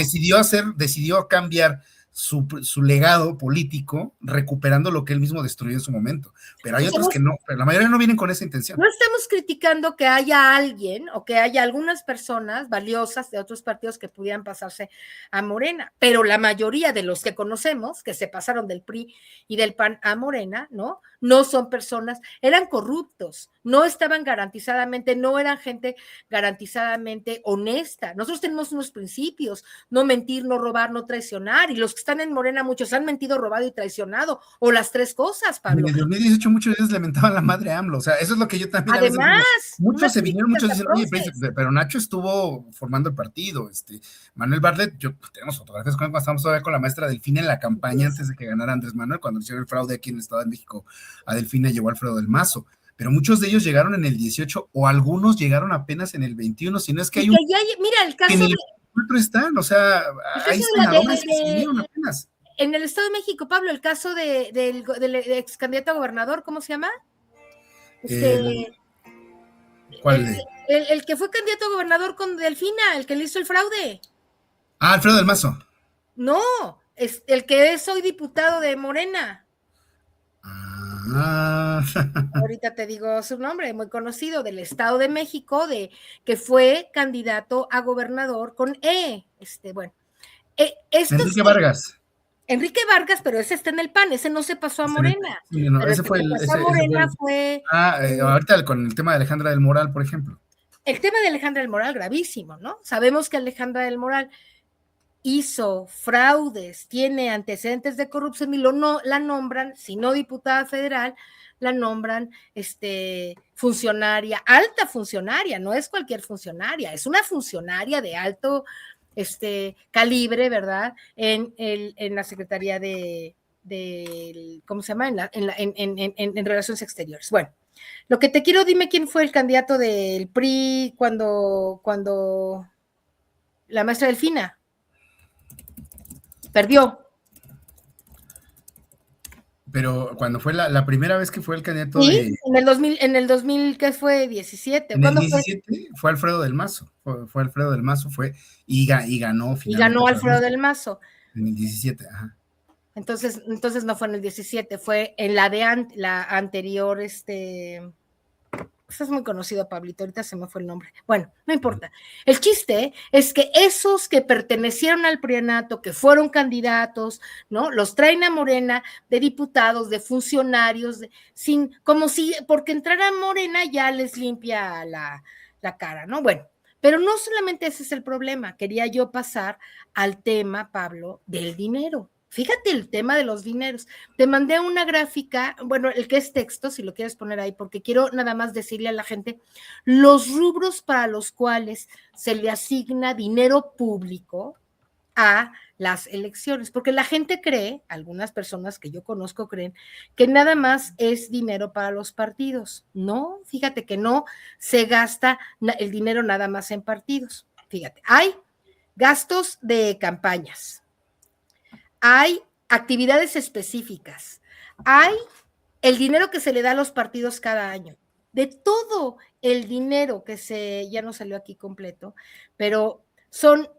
Speaker 1: Decidió cambiar su legado político, recuperando lo que él mismo destruyó en su momento. Pero hay otros que no, pero la mayoría no vienen con esa intención.
Speaker 2: No estamos criticando que haya alguien o que haya algunas personas valiosas de otros partidos que pudieran pasarse a Morena, pero la mayoría de los que conocemos, que se pasaron del PRI y del PAN a Morena, ¿no? No son personas, eran corruptos, no estaban garantizadamente, no eran gente garantizadamente honesta. Nosotros tenemos unos principios, no mentir, no robar, no traicionar, y los que están en Morena, muchos han mentido, robado y traicionado, o las tres cosas, Pablo.
Speaker 1: En el 2018 muchos de ellos lamentaban la madre AMLO, o sea, eso es lo que yo también
Speaker 2: además,
Speaker 1: muchos se vinieron, muchos dicen, oye, pero Nacho estuvo formando el partido, Manuel Bartlett, tenemos fotografías cuando estábamos todavía con la maestra Delfina en la campaña antes de que ganara Andrés Manuel, cuando hicieron el fraude aquí en el Estado de México, a Delfina llegó Alfredo del Mazo, pero muchos de ellos llegaron en el 18 o algunos llegaron apenas en el 21, si no es que hay
Speaker 2: mira, el caso
Speaker 1: de... están, o sea, hay senadores que se vinieron apenas.
Speaker 2: En el Estado de México, Pablo, el caso del ex candidato a gobernador, ¿cómo se llama?
Speaker 1: ¿Cuál?
Speaker 2: El que fue candidato a gobernador con Delfina, el que le hizo el fraude.
Speaker 1: Alfredo del Mazo.
Speaker 2: No, es el que es hoy diputado de Morena. Ahorita te digo su nombre, muy conocido, del Estado de México, que fue candidato a gobernador con
Speaker 1: Enrique Vargas.
Speaker 2: Enrique Vargas, pero ese está en el PAN, ese no se pasó a Morena.
Speaker 1: Sí, no, ese fue ahorita con el tema de Alejandra del Moral, por ejemplo.
Speaker 2: El tema de Alejandra del Moral, gravísimo, ¿no? Sabemos que Alejandra del Moral hizo fraudes, tiene antecedentes de corrupción y la nombran, si no diputada federal, la nombran funcionaria, alta funcionaria, no es cualquier funcionaria, es una funcionaria de alto calibre, ¿verdad? En la Secretaría de ¿cómo se llama? En Relaciones Exteriores. Bueno, lo que te quiero, dime quién fue el candidato del PRI cuando la maestra Delfina perdió.
Speaker 1: Pero cuando fue la primera vez que fue el candidato
Speaker 2: ¿Sí? En el 2000, ¿qué fue? 17.
Speaker 1: En el 17 fue Alfredo del Mazo. Fue Alfredo del Mazo, y ganó finalmente.
Speaker 2: Y ganó Alfredo del Mazo.
Speaker 1: En el 17, ajá.
Speaker 2: Entonces no fue en el 17, fue en la anterior Pues es muy conocido, Pablito, ahorita se me fue el nombre. Bueno, no importa. El chiste es que esos que pertenecieron al prianato, que fueron candidatos, ¿no? Los traen a Morena de diputados, de funcionarios, como si, porque entrar a Morena ya les limpia la cara, ¿no? Bueno, pero no solamente ese es el problema. Quería yo pasar al tema, Pablo, del dinero. Fíjate el tema de los dineros. Te mandé una gráfica, bueno, el que es texto, si lo quieres poner ahí, porque quiero nada más decirle a la gente los rubros para los cuales se le asigna dinero público a las elecciones, porque la gente cree, algunas personas que yo conozco creen, que nada más es dinero para los partidos. No, fíjate que no se gasta el dinero nada más en partidos. Fíjate, hay gastos de campañas, hay actividades específicas, hay el dinero que se le da a los partidos cada año, de todo el dinero que ya no salió aquí completo, pero son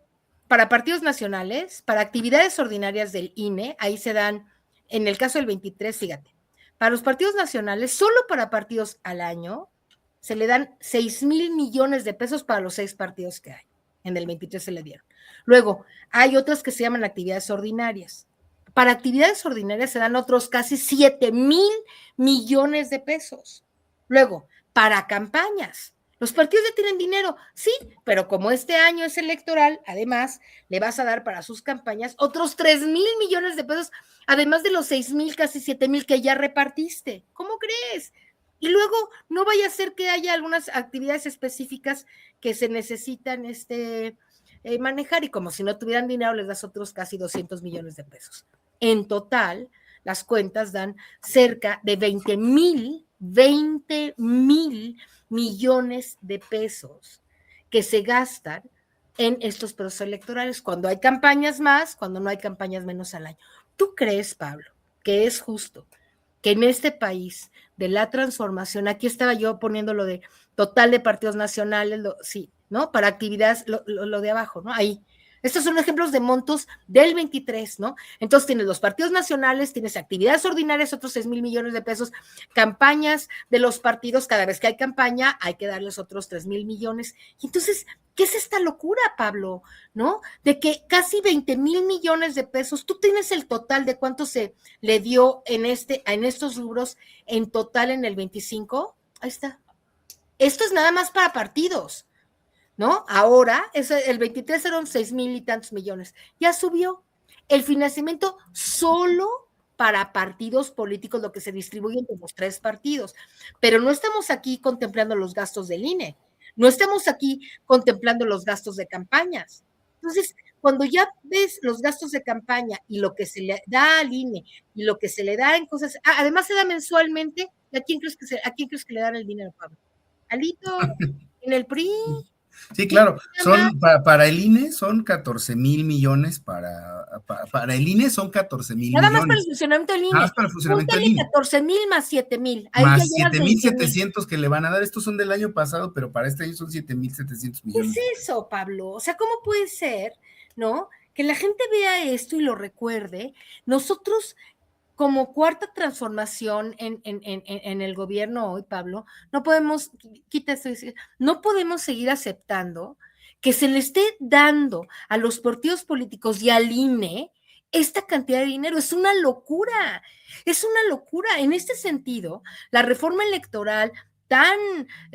Speaker 2: para partidos nacionales, para actividades ordinarias del INE, ahí se dan, en el caso del 23, fíjate, para los partidos nacionales, solo para partidos al año, se le dan 6,000 millones de pesos para los 6 partidos que hay. En el 23 se le dieron. Luego, hay otras que se llaman actividades ordinarias. Para actividades ordinarias se dan otros casi 7,000 millones de pesos. Luego, para campañas, los partidos ya tienen dinero, sí, pero como este año es electoral, además, le vas a dar para sus campañas otros 3,000 millones de pesos, además de los 6,000, casi 7,000 que ya repartiste. ¿Cómo crees? Y luego, no vaya a ser que haya algunas actividades específicas que se necesitan manejar, y como si no tuvieran dinero, les das otros casi 200 millones de pesos. En total, las cuentas dan cerca de 20,000 millones de pesos que se gastan en estos procesos electorales, cuando hay campañas más, cuando no hay campañas menos al año. ¿Tú crees, Pablo, que es justo que en este país de la transformación, aquí estaba yo poniendo lo de total de partidos nacionales, sí, ¿no? Para actividades, lo de abajo, ¿no? Ahí. Estos son ejemplos de montos del 23, ¿no? Entonces tienes los partidos nacionales, tienes actividades ordinarias, otros 6,000 millones de pesos, campañas de los partidos, cada vez que hay campaña hay que darles otros 3,000 millones. Y entonces, ¿qué es esta locura, Pablo? ¿No? De que casi 20,000 millones de pesos, tú tienes el total de cuánto se le dio en estos rubros en total en el 25. Ahí está. Esto es nada más para partidos, ¿no? Ahora, el 23 eran 6,000 y tantos millones. Ya subió el financiamiento solo para partidos políticos, lo que se distribuye entre los 3 partidos. Pero no estamos aquí contemplando los gastos del INE, no estamos aquí contemplando los gastos de campañas. Entonces, cuando ya ves los gastos de campaña y lo que se le da al INE y lo que se le da en cosas, además se da mensualmente, ¿a quién crees que le dan el dinero, Pablo? Alito, en el PRI.
Speaker 1: Sí, claro, para el INE son 14,000 millones, para el INE son 14,000 millones.
Speaker 2: Nada más para el funcionamiento del INE.
Speaker 1: Nada más para el funcionamiento del INE.
Speaker 2: 14,000 más 7,000.
Speaker 1: Más 7,700 que le van a dar. Estos son del año pasado, pero para este año son 7,700 millones.
Speaker 2: ¿Qué es eso, Pablo? O sea, ¿cómo puede ser, no? Que la gente vea esto y lo recuerde. Nosotros, como cuarta transformación en el gobierno hoy, Pablo, no podemos seguir aceptando que se le esté dando a los partidos políticos y al INE esta cantidad de dinero. Es una locura, es una locura. En este sentido, la reforma electoral tan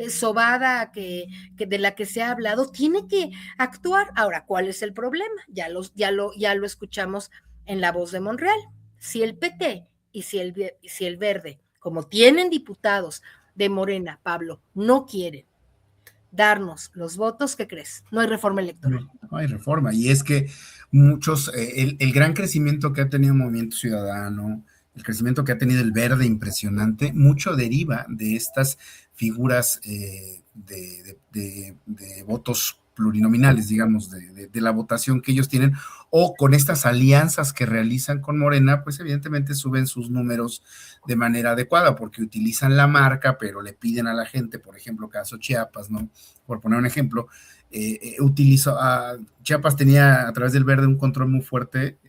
Speaker 2: sobada de la que se ha hablado, tiene que actuar. Ahora, ¿cuál es el problema? Ya lo escuchamos en La Voz de Monreal. Si el PT y si el Verde, como tienen diputados de Morena, Pablo, no quieren darnos los votos, ¿qué crees? No hay reforma electoral.
Speaker 1: No hay reforma, y es que muchos, el gran crecimiento que ha tenido el Movimiento Ciudadano, el crecimiento que ha tenido el Verde impresionante, mucho deriva de estas figuras de votos plurinominales, digamos, de la votación que ellos tienen, o con estas alianzas que realizan con Morena, pues evidentemente suben sus números de manera adecuada, porque utilizan la marca, pero le piden a la gente, por ejemplo, caso Chiapas, ¿no? Por poner un ejemplo, Chiapas tenía a través del Verde un control muy fuerte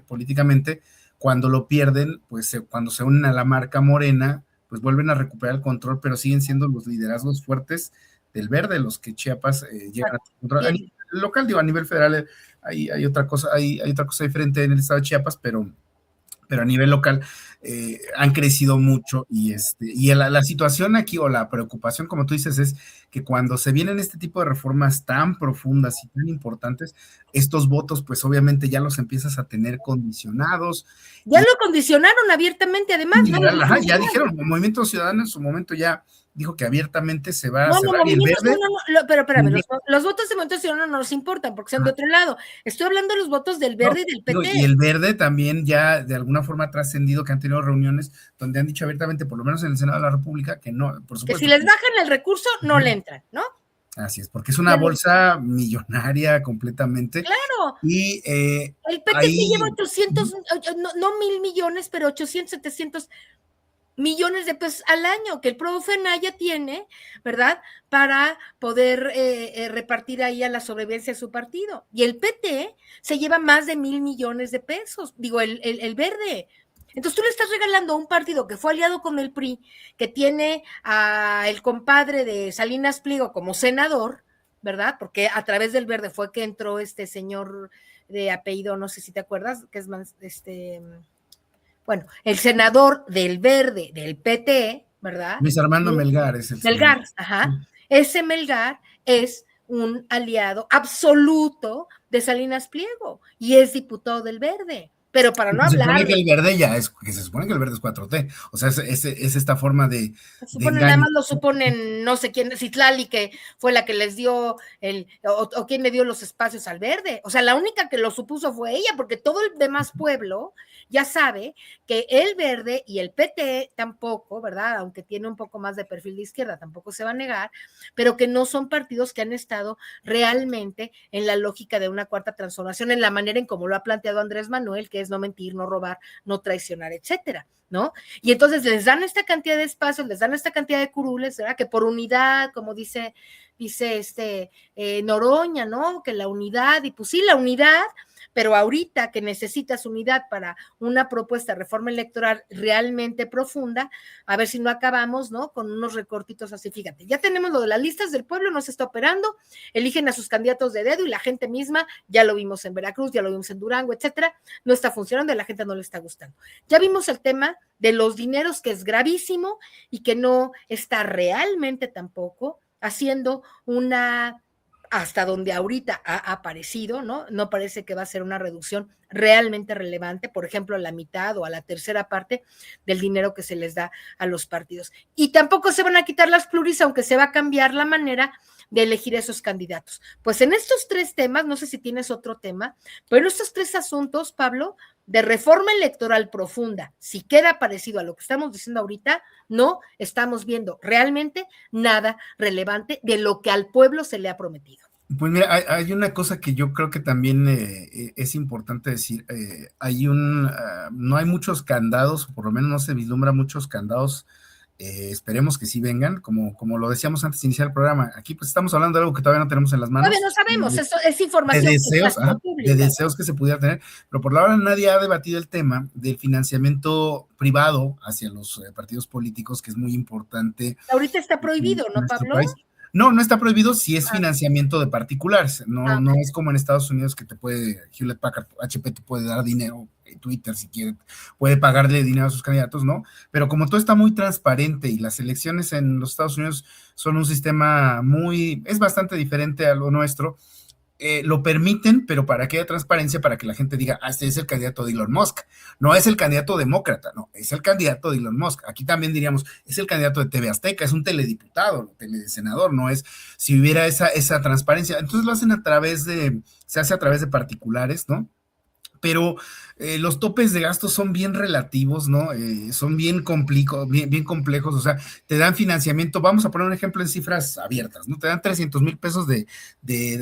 Speaker 1: políticamente. Cuando lo pierden, pues cuando se unen a la marca Morena, pues vuelven a recuperar el control, pero siguen siendo los liderazgos fuertes del Verde, los que Chiapas llegan a controlar. A nivel local, digo, a nivel federal hay otra cosa, hay otra cosa diferente en el estado de Chiapas, pero a nivel local han crecido mucho y la situación aquí o la preocupación, como tú dices, es que cuando se vienen este tipo de reformas tan profundas y tan importantes, estos votos pues obviamente ya los empiezas a tener condicionados.
Speaker 2: Ya lo condicionaron abiertamente, además.
Speaker 1: Ajá, ya dijeron, el Movimiento Ciudadano en su momento ya dijo que abiertamente se va a cerrar, y el
Speaker 2: Movimiento
Speaker 1: Verde.
Speaker 2: pero espérame, los votos de Movimiento Ciudadano no nos importan porque son de otro lado. Estoy hablando de los votos del Verde y del PT.
Speaker 1: Y el Verde también ya de alguna forma ha trascendido, que han tenido reuniones donde han dicho abiertamente, por lo menos en el Senado de la República, que no, por supuesto.
Speaker 2: Que si les bajan el recurso, no le entran, ¿no?
Speaker 1: Así es, porque es una bolsa millonaria completamente.
Speaker 2: Claro.
Speaker 1: Y
Speaker 2: el PT se lleva 800, no 1,000 millones, pero 800, 700 millones de pesos al año que el profe Anaya tiene, ¿verdad? Para poder repartir ahí a la sobrevivencia de su partido. Y el PT se lleva más de 1,000 millones de pesos, digo, el Verde. Entonces tú le estás regalando a un partido que fue aliado con el PRI, que tiene a el compadre de Salinas Pliego como senador, ¿verdad? Porque a través del Verde fue que entró este señor de apellido, no sé si te acuerdas, que es bueno, el senador del Verde, del PT, ¿verdad?
Speaker 1: Luis Armando Melgar es el
Speaker 2: Melgar, ajá. Ese Melgar es un aliado absoluto de Salinas Pliego y es diputado del Verde. Pero para no hablar.
Speaker 1: Se supone que el Verde ya es, que se supone que el Verde es 4T, o sea, es esta forma de.
Speaker 2: Nada más lo suponen, no sé quién, Citlali, que fue la que les dio o quién le dio los espacios al Verde. O sea, la única que lo supuso fue ella, porque todo el demás pueblo ya sabe que el Verde y el PT tampoco, ¿verdad? Aunque tiene un poco más de perfil de izquierda, tampoco se va a negar, pero que no son partidos que han estado realmente en la lógica de una cuarta transformación, en la manera en como lo ha planteado Andrés Manuel, que es no mentir, no robar, no traicionar, etcétera, ¿no? Y entonces les dan esta cantidad de espacios, les dan esta cantidad de curules, ¿verdad? Que por unidad, como dice Noroña, ¿no? Que la unidad, y pues sí, la unidad, pero ahorita que necesitas unidad para una propuesta de reforma electoral realmente profunda, a ver si no acabamos, ¿no? Con unos recortitos así, fíjate, ya tenemos lo de las listas del pueblo, no se está operando, eligen a sus candidatos de dedo y la gente misma, ya lo vimos en Veracruz, ya lo vimos en Durango, etcétera, no está funcionando y a la gente no le está gustando. Ya vimos el tema de los dineros, que es gravísimo y que no está realmente tampoco haciendo una, hasta donde ahorita ha aparecido, ¿no? No parece que va a ser una reducción realmente relevante, por ejemplo, a la mitad o a la tercera parte del dinero que se les da a los partidos. Y tampoco se van a quitar las pluris, aunque se va a cambiar la manera de elegir esos candidatos. Pues en estos tres temas, no sé si tienes otro tema, pero en estos tres asuntos, Pablo, de reforma electoral profunda, si queda parecido a lo que estamos diciendo ahorita, no estamos viendo realmente nada relevante de lo que al pueblo se le ha prometido.
Speaker 1: Pues mira, hay una cosa que yo creo que también es importante decir, no hay muchos candados, por lo menos no se vislumbra muchos candados. Esperemos que sí vengan, como lo decíamos antes de iniciar el programa. Aquí pues estamos hablando de algo que todavía no tenemos en las manos.
Speaker 2: Todavía no sabemos, eso es información
Speaker 1: de deseos que se pudiera tener, pero por la hora nadie ha debatido el tema del financiamiento privado hacia los partidos políticos, que es muy importante.
Speaker 2: Ahorita está prohibido, ¿no, Pablo?
Speaker 1: País. No está prohibido si es financiamiento de particulares, no es como en Estados Unidos que te puede, Hewlett Packard, HP te puede dar dinero, Twitter si quiere, puede pagarle dinero a sus candidatos, ¿no? Pero como todo está muy transparente y las elecciones en los Estados Unidos son un sistema es bastante diferente a lo nuestro, lo permiten, pero para que haya transparencia, para que la gente diga, este es el candidato de Elon Musk, no es el candidato demócrata, no, es el candidato de Elon Musk. Aquí también diríamos, es el candidato de TV Azteca, es un telediputado, telesenador, no es, si hubiera esa transparencia, entonces lo hacen se hace a través de particulares, ¿no? Pero los topes de gastos son bien relativos, ¿no? Son bien complejos, o sea, te dan financiamiento, vamos a poner un ejemplo en cifras abiertas, ¿no? Te dan 300,000 pesos de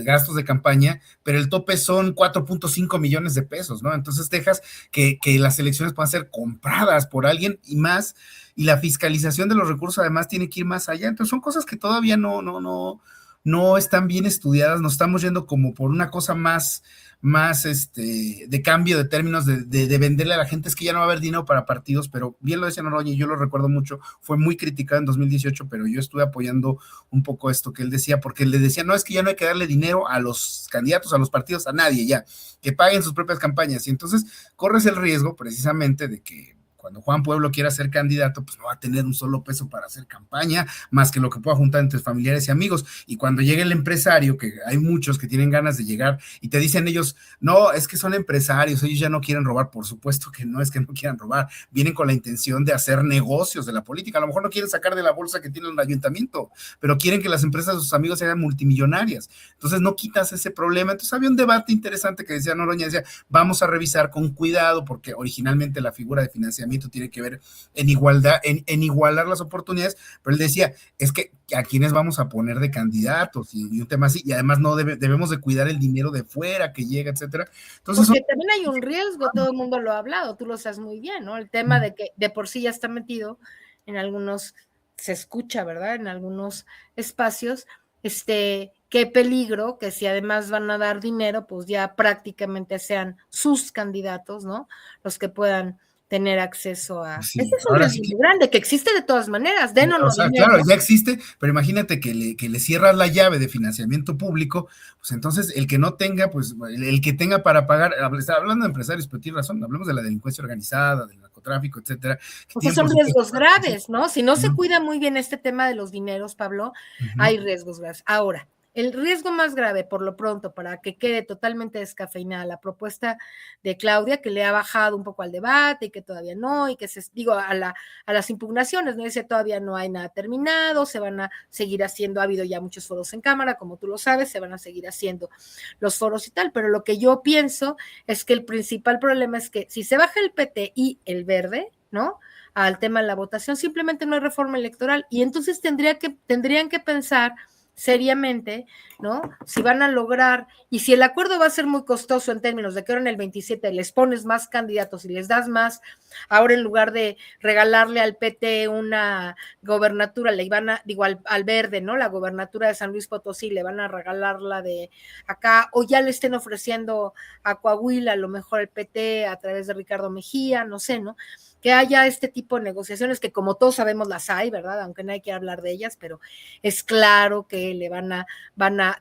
Speaker 1: gastos de campaña, pero el tope son 4.5 millones de pesos, ¿no? Entonces dejas que las elecciones puedan ser compradas por alguien y más, y la fiscalización de los recursos además tiene que ir más allá, entonces son cosas que todavía no no están bien estudiadas, nos estamos yendo como por una cosa más de cambio de términos, de venderle a la gente, es que ya no va a haber dinero para partidos, pero bien lo decía Noroña, y yo lo recuerdo mucho, fue muy criticado en 2018, pero yo estuve apoyando un poco esto que él decía, porque él le decía, no, es que ya no hay que darle dinero a los candidatos, a los partidos, a nadie ya, que paguen sus propias campañas, y entonces corres el riesgo precisamente de que cuando Juan Pueblo quiera ser candidato, pues no va a tener un solo peso para hacer campaña, más que lo que pueda juntar entre familiares y amigos. Y cuando llegue el empresario, que hay muchos que tienen ganas de llegar y te dicen ellos, no, es que son empresarios, ellos ya no quieren robar. Por supuesto que no es que no quieran robar, vienen con la intención de hacer negocios de la política. A lo mejor no quieren sacar de la bolsa que tiene el ayuntamiento, pero quieren que las empresas de sus amigos sean multimillonarias. Entonces no quitas ese problema. Entonces había un debate interesante que decía Noroña, decía, vamos a revisar con cuidado, porque originalmente la figura de financiamiento tiene que ver en igualdad, en igualar las oportunidades, pero él decía, es que a quiénes vamos a poner de candidatos y un tema así, y además no debemos de cuidar el dinero de fuera que llega, etcétera. Entonces,
Speaker 2: porque también hay un riesgo, todo el mundo lo ha hablado, tú lo sabes muy bien, ¿no? El tema de que de por sí ya está metido en algunos, se escucha, ¿verdad? En algunos espacios, qué peligro que si además van a dar dinero, pues ya prácticamente sean sus candidatos, ¿no? Los que puedan tener acceso a...
Speaker 1: sí,
Speaker 2: Ese es un
Speaker 1: ahora sí
Speaker 2: riesgo
Speaker 1: que,
Speaker 2: muy grande, que existe de todas maneras, den o
Speaker 1: o
Speaker 2: no
Speaker 1: sea,
Speaker 2: dinero.
Speaker 1: claro, ya existe, pero imagínate que le cierras la llave de financiamiento público, pues entonces el que no tenga, pues el que tenga para pagar, está hablando de empresarios, pero tiene razón, hablamos de la delincuencia organizada, del narcotráfico, etcétera, que
Speaker 2: O sea,
Speaker 1: tienen por
Speaker 2: son
Speaker 1: supuesto.
Speaker 2: riesgos graves, ¿no? Si no se
Speaker 1: Uh
Speaker 2: cuida muy bien este tema de los dineros, Pablo,
Speaker 1: -huh.
Speaker 2: hay riesgos graves. Ahora, el riesgo más grave, por lo pronto, para que quede totalmente descafeinada la propuesta de Claudia, que le ha bajado un poco al debate y que todavía no, y que digo, a las impugnaciones, ¿no? Dice todavía no hay nada terminado, se van a seguir haciendo, ha habido ya muchos foros en Cámara, como tú lo sabes, se van a seguir haciendo los foros y tal, pero lo que yo pienso es que el principal problema es que si se baja el PT y el verde, ¿no? Al tema de la votación, simplemente no hay reforma electoral y entonces tendrían que pensar seriamente, ¿no? Si van a lograr, y si el acuerdo va a ser muy costoso en términos de que ahora en el 27 les pones más candidatos y les das más, ahora en lugar de regalarle al PT una gobernatura, le iban a, digo, al verde, ¿no? La gobernatura de San Luis Potosí, le van a regalar la de acá, o ya le estén ofreciendo a Coahuila, a lo mejor el PT a través de Ricardo Mejía, no sé, ¿no? Que haya este tipo de negociaciones que como todos sabemos las hay, ¿verdad? Aunque no hay que hablar de ellas, pero es claro que le van a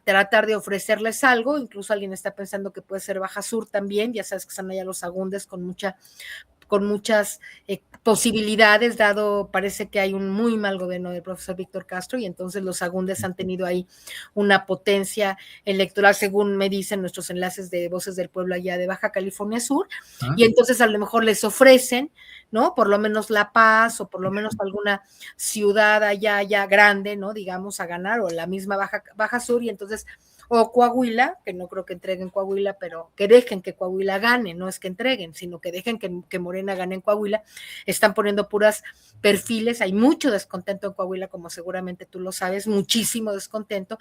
Speaker 2: tratar de ofrecerles algo, incluso alguien está pensando que puede ser Baja Sur también, ya sabes que están allá los Agundes con muchas posibilidades, dado parece que hay un muy mal gobierno del profesor Víctor Castro y entonces los Agundes han tenido ahí una potencia electoral, según me dicen nuestros enlaces de Voces del Pueblo allá de Baja California Sur, y entonces a lo mejor les ofrecen, ¿no? Por lo menos La Paz o por lo menos alguna ciudad allá grande, ¿no? Digamos, a ganar, o la misma Baja Sur, y entonces o Coahuila, que no creo que entreguen Coahuila, pero que dejen que Coahuila gane, no es que entreguen, sino que dejen que Morena gane en Coahuila. Están poniendo puras perfiles, hay mucho descontento en Coahuila, como seguramente tú lo sabes, muchísimo descontento,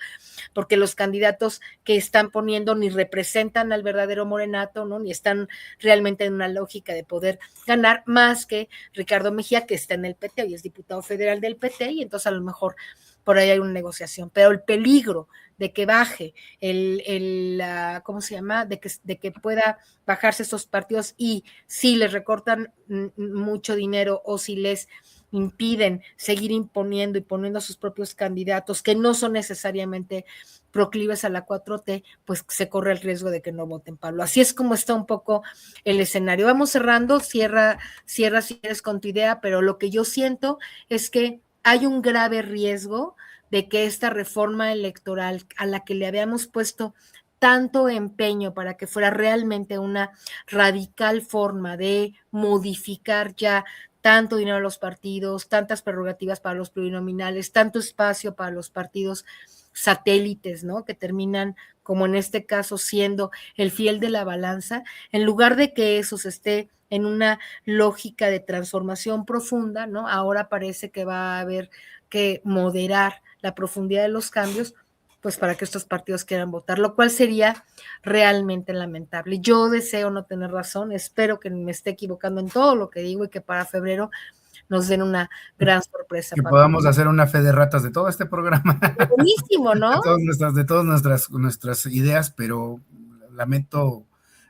Speaker 2: porque los candidatos que están poniendo ni representan al verdadero morenato, ¿no? Ni están realmente en una lógica de poder ganar, más que Ricardo Mejía, que está en el PT, hoy es diputado federal del PT, y entonces a lo mejor por ahí hay una negociación, pero el peligro de que baje ¿cómo se llama? De que pueda bajarse esos partidos y si les recortan mucho dinero o si les impiden seguir imponiendo y poniendo a sus propios candidatos que no son necesariamente proclives a la 4T, pues se corre el riesgo de que no voten, Pablo. Así es como está un poco el escenario. Vamos cerrando, cierra si eres con tu idea, pero lo que yo siento es que hay un grave riesgo de que esta reforma electoral a la que le habíamos puesto tanto empeño para que fuera realmente una radical forma de modificar ya tanto dinero a los partidos, tantas prerrogativas para los plurinominales, tanto espacio para los partidos satélites, ¿no? Que terminan, como en este caso, siendo el fiel de la balanza, en lugar de que eso se esté en una lógica de transformación profunda, ¿no? Ahora parece que va a haber que moderar la profundidad de los cambios, pues para que estos partidos quieran votar, lo cual sería realmente lamentable. Yo deseo no tener razón, espero que me esté equivocando en todo lo que digo y que para febrero nos den una gran sorpresa.
Speaker 1: Que podamos hacer una fe de ratas de todo este programa.
Speaker 2: Buenísimo, ¿no?
Speaker 1: De todas nuestras ideas, pero lamento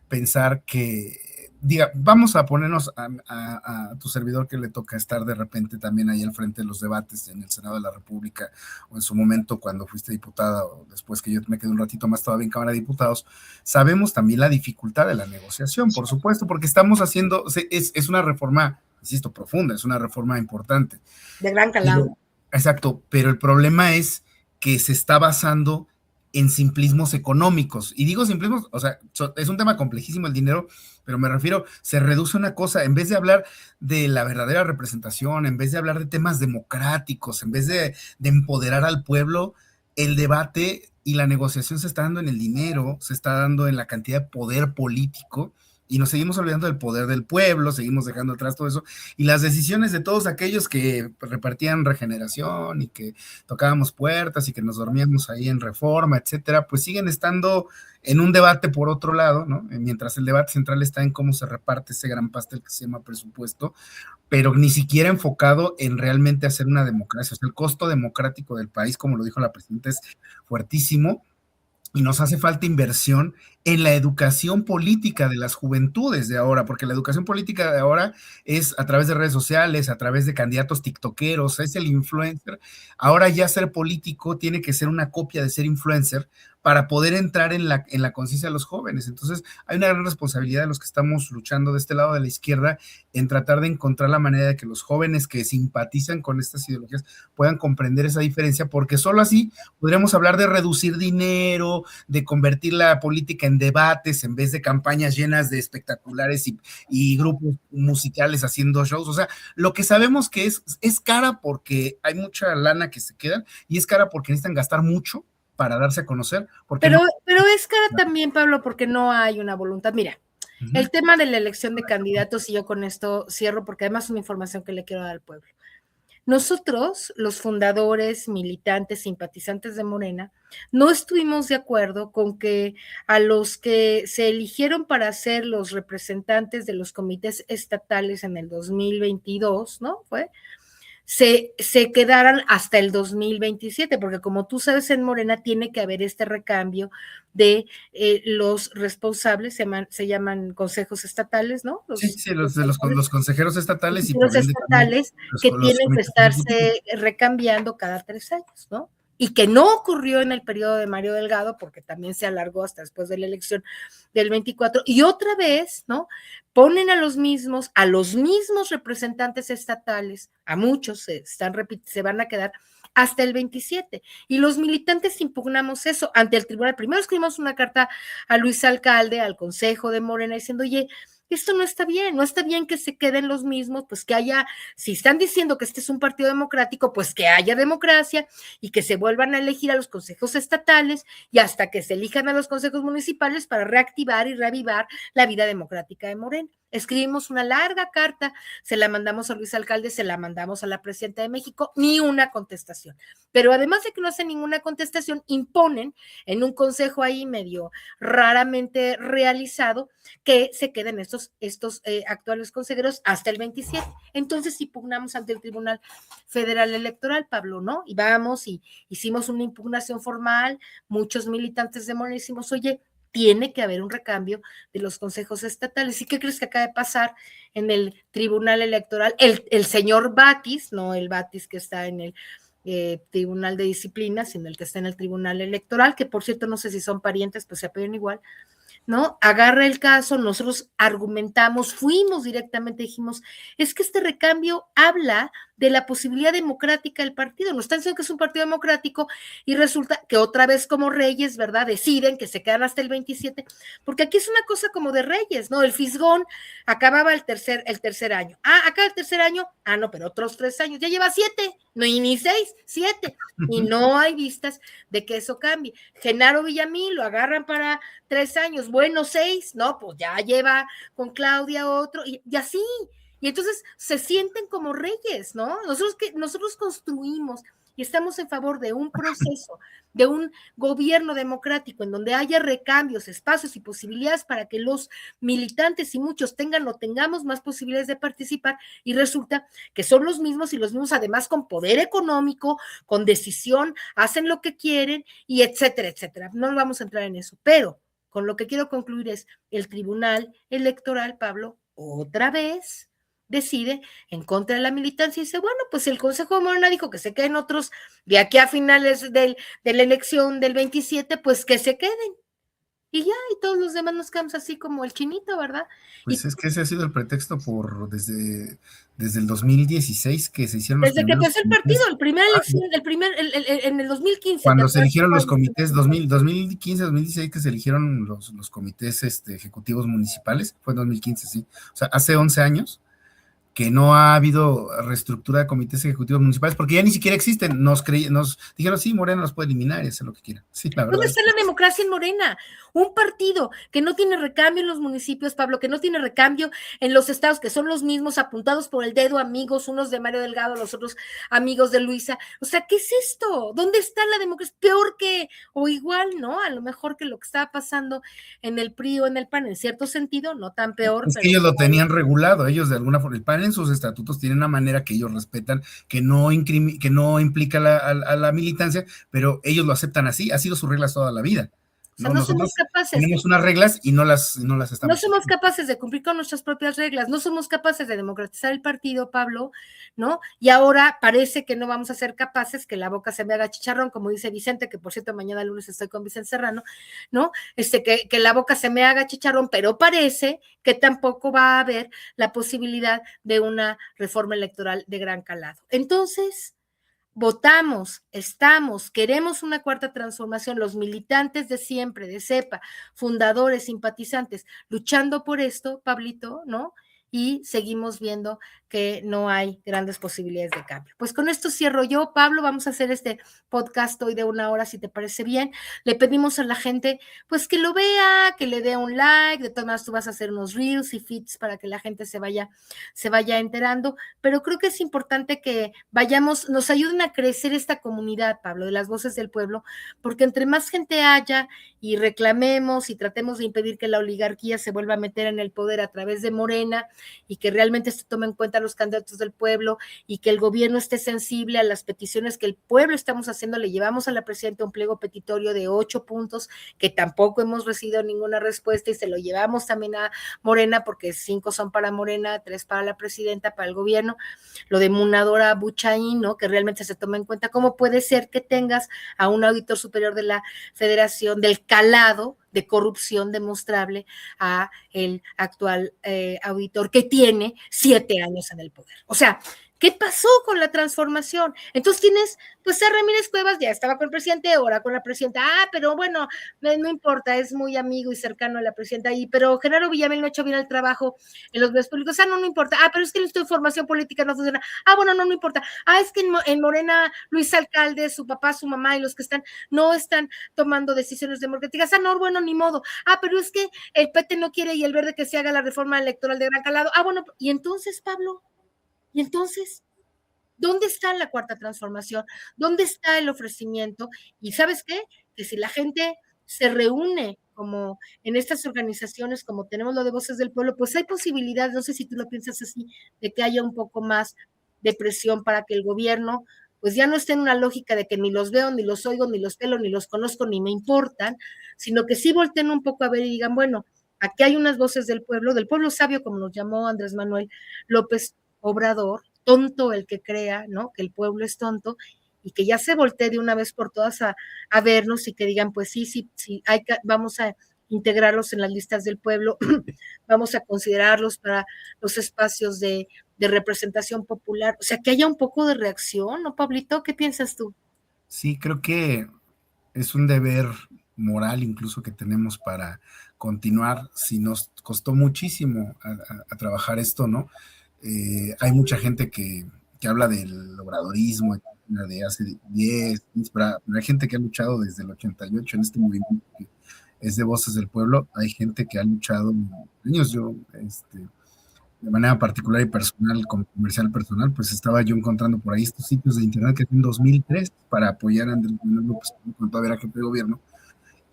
Speaker 1: pensar que, vamos a ponernos a tu servidor que le toca estar de repente también ahí al frente de los debates en el Senado de la República, o en su momento cuando fuiste diputada, o después que yo me quedé un ratito más todavía en Cámara de Diputados. Sabemos también la dificultad de la negociación, por supuesto, porque estamos haciendo, es una reforma, insisto, profunda, es una reforma importante.
Speaker 2: De gran calado.
Speaker 1: Exacto, pero el problema es que se está basando en simplismos económicos. Y digo simplismos, o sea, es un tema complejísimo el dinero, pero me refiero, se reduce una cosa, en vez de hablar de la verdadera representación, en vez de hablar de temas democráticos, en vez de empoderar al pueblo, el debate y la negociación se está dando en el dinero, se está dando en la cantidad de poder político, y nos seguimos olvidando del poder del pueblo, seguimos dejando atrás todo eso, y las decisiones de todos aquellos que repartían regeneración y que tocábamos puertas y que nos dormíamos ahí en Reforma, etcétera, pues siguen estando en un debate por otro lado, ¿no? Mientras el debate central está en cómo se reparte ese gran pastel que se llama presupuesto, pero ni siquiera enfocado en realmente hacer una democracia. O sea, el costo democrático del país, como lo dijo la presidenta, es fuertísimo, y nos hace falta inversión en la educación política de las juventudes de ahora, porque la educación política de ahora es a través de redes sociales, a través de candidatos tiktokeros, es el influencer. Ahora ya ser político tiene que ser una copia de ser influencer para poder entrar en la conciencia de los jóvenes. Entonces, hay una gran responsabilidad de los que estamos luchando de este lado de la izquierda en tratar de encontrar la manera de que los jóvenes que simpatizan con estas ideologías puedan comprender esa diferencia, porque solo así podríamos hablar de reducir dinero, de convertir la política en debates en vez de campañas llenas de espectaculares y grupos musicales haciendo shows. O sea, lo que sabemos que es cara porque hay mucha lana que se queda, y es cara porque necesitan gastar mucho para darse a conocer.
Speaker 2: Pero es cara también, Pablo, porque no hay una voluntad. Mira, el tema de la elección de candidatos, y yo con esto cierro, porque además es una información que le quiero dar al pueblo. Nosotros, los fundadores, militantes, simpatizantes de Morena, no estuvimos de acuerdo con que a los que se eligieron para ser los representantes de los comités estatales en el 2022, ¿no? Se quedaran hasta el 2027, porque como tú sabes, en Morena tiene que haber este recambio de los responsables, se llaman consejos estatales, ¿no?
Speaker 1: Los consejeros estatales y
Speaker 2: los estatales que tienen que estarse recambiando cada 3 años, ¿no? Y que no ocurrió en el periodo de Mario Delgado, porque también se alargó hasta después de la elección del 24, y otra vez, ¿no? Ponen a los mismos representantes estatales, a muchos se van a quedar hasta el 27, y los militantes impugnamos eso ante el tribunal. Primero escribimos una carta a Luis Alcalde, al Consejo de Morena, diciendo, oye, esto no está bien que se queden los mismos, pues que haya, si están diciendo que este es un partido democrático, pues que haya democracia y que se vuelvan a elegir a los consejos estatales y hasta que se elijan a los consejos municipales para reactivar y reavivar la vida democrática de Morena. Escribimos una larga carta, se la mandamos a Luis Alcalde, se la mandamos a la presidenta de México, ni una contestación. Pero además de que no hacen ninguna contestación, imponen en un consejo ahí medio raramente realizado que se queden estos actuales consejeros hasta el 27. Entonces impugnamos ante el Tribunal Federal Electoral, Pablo, ¿no? Y vamos y hicimos una impugnación formal, muchos militantes de Morena hicimos, oye, tiene que haber un recambio de los consejos estatales. ¿Y qué crees que acaba de pasar en el Tribunal Electoral? El señor Batis, no el Batis que está en el Tribunal de Disciplina, sino el que está en el Tribunal Electoral, que por cierto no sé si son parientes, pues se apellan igual, ¿no? Agarra el caso, nosotros argumentamos, fuimos directamente, dijimos, es que este recambio habla de la posibilidad democrática del partido, nos están diciendo que es un partido democrático y resulta que otra vez como Reyes, ¿verdad? Deciden que se quedan hasta el 27, porque aquí es una cosa como de Reyes, ¿no? El fisgón acababa el tercer año, acaba el tercer año, no, pero otros 3 años, ya lleva 7, no, y ni 6, 7, y no hay vistas de que eso cambie. Genaro Villamil lo agarran para 3 años, bueno, 6, no, pues ya lleva con Claudia otro, y así. Y entonces se sienten como reyes, ¿no? Nosotros construimos y estamos en favor de un proceso, de un gobierno democrático en donde haya recambios, espacios y posibilidades para que los militantes y muchos tengan o tengamos más posibilidades de participar, y resulta que son los mismos y los mismos además con poder económico, con decisión, hacen lo que quieren y etcétera, etcétera. No vamos a entrar en eso, pero con lo que quiero concluir es el Tribunal Electoral, Pablo, otra vez decide en contra de la militancia y dice, bueno, pues el Consejo de Morena dijo que se queden otros de aquí a finales de la elección del 27, pues que se queden. Y ya, y todos los demás nos quedamos así como el chinito, ¿verdad?
Speaker 1: Pues es que ese ha sido el pretexto desde el 2016 que se hicieron los
Speaker 2: Desde que
Speaker 1: primeros
Speaker 2: empezó el partido,
Speaker 1: comités.
Speaker 2: el primer elección, en el 2015, ¿te
Speaker 1: Cuando se
Speaker 2: acuerdas?
Speaker 1: eligieron los comités 2015, 2016, que se eligieron los comités ejecutivos municipales, fue en 2015, sí. O sea, hace 11 años que no ha habido reestructura de comités ejecutivos municipales, porque ya ni siquiera existen. Nos dijeron, sí, Morena los puede eliminar y hacer lo que quiera. Sí, la
Speaker 2: ¿Dónde
Speaker 1: verdad es
Speaker 2: está
Speaker 1: que
Speaker 2: la democracia en Morena? Un partido que no tiene recambio en los municipios, Pablo, que no tiene recambio en los estados, que son los mismos apuntados por el dedo, amigos, unos de Mario Delgado, los otros amigos de Luisa. O sea, ¿qué es esto? ¿Dónde está la democracia? Peor que, o igual, ¿no? A lo mejor que lo que estaba pasando en el PRI o en el PAN, en cierto sentido, no tan peor,
Speaker 1: es que
Speaker 2: pero
Speaker 1: ellos lo tenían regulado, ellos de alguna forma, el PAN en sus estatutos tienen una manera que ellos respetan, que no implica a la militancia, pero ellos lo aceptan así, ha sido sus reglas toda la vida,
Speaker 2: o sea,
Speaker 1: ¿no?
Speaker 2: no somos
Speaker 1: Nosotros
Speaker 2: capaces.
Speaker 1: tenemos unas reglas y no las
Speaker 2: No
Speaker 1: estamos
Speaker 2: somos
Speaker 1: cumpliendo.
Speaker 2: capaces de cumplir con nuestras propias reglas, no somos capaces de democratizar el partido, Pablo, ¿no? Y ahora parece que no vamos a ser capaces que la boca se me haga chicharrón, como dice Vicente, que por cierto mañana lunes estoy con Vicente Serrano, ¿no? Que la boca se me haga chicharrón, pero parece que tampoco va a haber la posibilidad de una reforma electoral de gran calado. Entonces, votamos, queremos una cuarta transformación, los militantes de siempre, de CEPA, fundadores, simpatizantes, luchando por esto, Pablito, ¿no? Y seguimos viendo que no hay grandes posibilidades de cambio. Pues con esto cierro yo, Pablo, vamos a hacer este podcast hoy de 1 hora, si te parece bien. Le pedimos a la gente, pues que lo vea, que le dé un like, de todas maneras tú vas a hacer unos reels y feeds para que la gente se vaya enterando, pero creo que es importante que vayamos, nos ayuden a crecer esta comunidad, Pablo, de las voces del pueblo, porque entre más gente haya y reclamemos y tratemos de impedir que la oligarquía se vuelva a meter en el poder a través de Morena y que realmente se tomen en cuenta los candidatos del pueblo y que el gobierno esté sensible a las peticiones que el pueblo estamos haciendo. Le llevamos a la presidenta un pliego petitorio de 8 puntos que tampoco hemos recibido ninguna respuesta y se lo llevamos también a Morena porque 5 son para Morena, 3 para la presidenta, para el gobierno. Lo de Munadora Buchaín, ¿no? Que realmente se toma en cuenta. ¿Cómo puede ser que tengas a un auditor superior de la federación del calado de corrupción demostrable a el actual auditor que tiene 7 años en el poder? O sea, ¿qué pasó con la transformación? Entonces tienes, pues a Ramírez Cuevas ya estaba con el presidente, ahora con la presidenta, pero bueno, no importa, es muy amigo y cercano a la presidenta, pero Genaro Villamil no ha hecho bien el trabajo en los medios públicos, no importa, pero es que nuestra formación política no funciona, bueno, no importa, es que en Morena, Luis Alcalde, su papá, su mamá y los que están, no están tomando decisiones democráticas, no, bueno, ni modo, pero es que el PT no quiere y el Verde que se haga la reforma electoral de gran calado, bueno, y entonces, Pablo, y entonces, ¿dónde está la cuarta transformación? ¿Dónde está el ofrecimiento? Y ¿sabes qué? Que si la gente se reúne como en estas organizaciones, como tenemos lo de Voces del Pueblo, pues hay posibilidades, no sé si tú lo piensas así, de que haya un poco más de presión para que el gobierno pues ya no esté en una lógica de que ni los veo, ni los oigo, ni los pelo, ni los conozco, ni me importan, sino que sí volteen un poco a ver y digan, bueno, aquí hay unas voces del pueblo sabio, como nos llamó Andrés Manuel López Obrador, tonto el que crea, ¿no? Que el pueblo es tonto y que ya se voltee de una vez por todas a vernos y que digan, pues sí, vamos a integrarlos en las listas del pueblo, vamos a considerarlos para los espacios de representación popular, o sea, que haya un poco de reacción, ¿no, Pablito? ¿Qué piensas tú?
Speaker 1: Sí, creo que es un deber moral incluso que tenemos para continuar, si nos costó muchísimo a trabajar esto, ¿no? Hay mucha gente que habla del obradorismo de hace 10, 15, pero hay gente que ha luchado desde el 88 en este movimiento que es de Voces del Pueblo, hay gente que ha luchado años, yo de manera particular y personal, como comercial personal, pues estaba yo encontrando por ahí estos sitios de internet que en 2003 para apoyar a Andrés Manuel López Obrador cuando todavía era jefe de gobierno.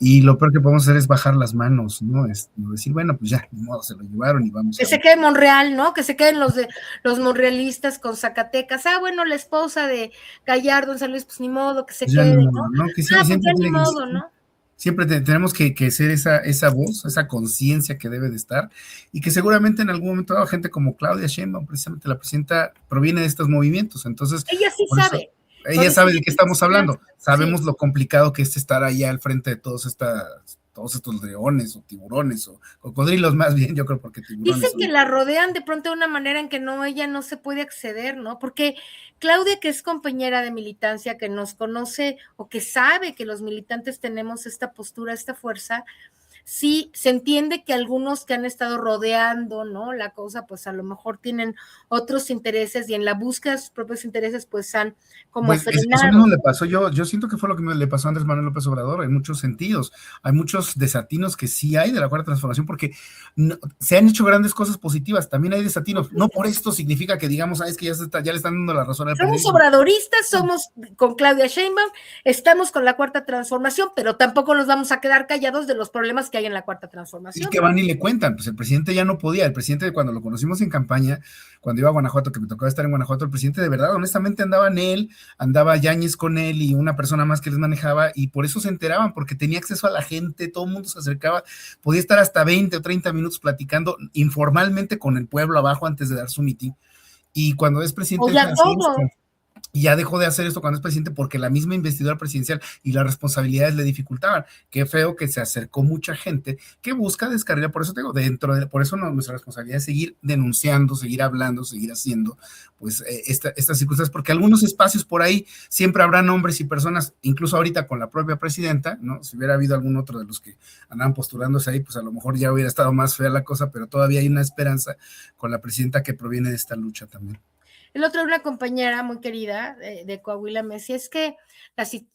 Speaker 1: Y lo peor que podemos hacer es bajar las manos, ¿no? Es decir, bueno, pues ya, ni modo, se lo llevaron y vamos
Speaker 2: que se quede Monreal, ¿no? Que se queden los monrealistas con Zacatecas. Ah, bueno, la esposa de Gallardo en San Luis, pues ni modo, que se
Speaker 1: pues ya
Speaker 2: quede,
Speaker 1: ni
Speaker 2: ¿no?
Speaker 1: modo, ¿no? Que
Speaker 2: Ah, pues
Speaker 1: siempre
Speaker 2: ya ni
Speaker 1: tiene
Speaker 2: modo, ¿no?
Speaker 1: siempre tenemos que ser esa voz, esa conciencia que debe de estar, y que seguramente en algún momento dado gente como Claudia Sheinbaum, precisamente la presidenta, proviene de estos movimientos, entonces,
Speaker 2: Ella sí
Speaker 1: por eso,
Speaker 2: sabe. Por
Speaker 1: ella
Speaker 2: eso
Speaker 1: sabe de
Speaker 2: yo
Speaker 1: qué
Speaker 2: creo que
Speaker 1: estamos hablando, sabemos
Speaker 2: sí.
Speaker 1: lo complicado que es estar allá al frente de todos estos leones o tiburones o cocodrilos más bien, yo creo porque
Speaker 2: Dicen
Speaker 1: tiburones
Speaker 2: que
Speaker 1: son.
Speaker 2: la rodean de pronto de una manera en que no, ella no se puede acceder, ¿no? Porque Claudia, que es compañera de militancia, que nos conoce o que sabe que los militantes tenemos esta postura, esta fuerza, sí se entiende que algunos que han estado rodeando, ¿no? La cosa, pues a lo mejor tienen otros intereses y en la búsqueda de sus propios intereses, pues han como
Speaker 1: Pues eso mismo
Speaker 2: frenado.
Speaker 1: le pasó yo siento que fue lo que le pasó a Andrés Manuel López Obrador en muchos sentidos. Hay muchos desatinos que sí hay de la cuarta transformación porque se han hecho grandes cosas positivas, también hay desatinos. No por esto significa que digamos, es que ya le están dando la razón al
Speaker 2: Somos
Speaker 1: periodismo.
Speaker 2: obradoristas, somos con Claudia Sheinbaum, estamos con la cuarta transformación, pero tampoco nos vamos a quedar callados de los problemas que hay en la cuarta
Speaker 1: Y
Speaker 2: transformación.
Speaker 1: que van y le cuentan, pues el presidente ya no podía, el presidente cuando lo conocimos en campaña, cuando iba a Guanajuato, que me tocaba estar en Guanajuato, el presidente de verdad, honestamente andaba en él, andaba Yáñez con él y una persona más que les manejaba, y por eso se enteraban, porque tenía acceso a la gente, todo el mundo se acercaba, podía estar hasta 20 o 30 minutos platicando informalmente con el pueblo abajo antes de dar su mitin, y cuando es presidente
Speaker 2: O ya
Speaker 1: deja de hacer
Speaker 2: todo.
Speaker 1: esto. Y ya dejó de hacer esto cuando es presidente porque la misma investidura presidencial y las responsabilidades le dificultaban. Qué feo que se acercó mucha gente que busca descarrilar, por eso te digo, por eso nuestra responsabilidad es seguir denunciando, seguir hablando, seguir haciendo pues estas circunstancias, porque algunos espacios por ahí siempre habrá nombres y personas, incluso ahorita con la propia presidenta, ¿no? Si hubiera habido algún otro de los que andaban postulándose ahí, pues a lo mejor ya hubiera estado más fea la cosa, pero todavía hay una esperanza con la presidenta que proviene de esta lucha también.
Speaker 2: El otro, una compañera muy querida de Coahuila, me decía, es que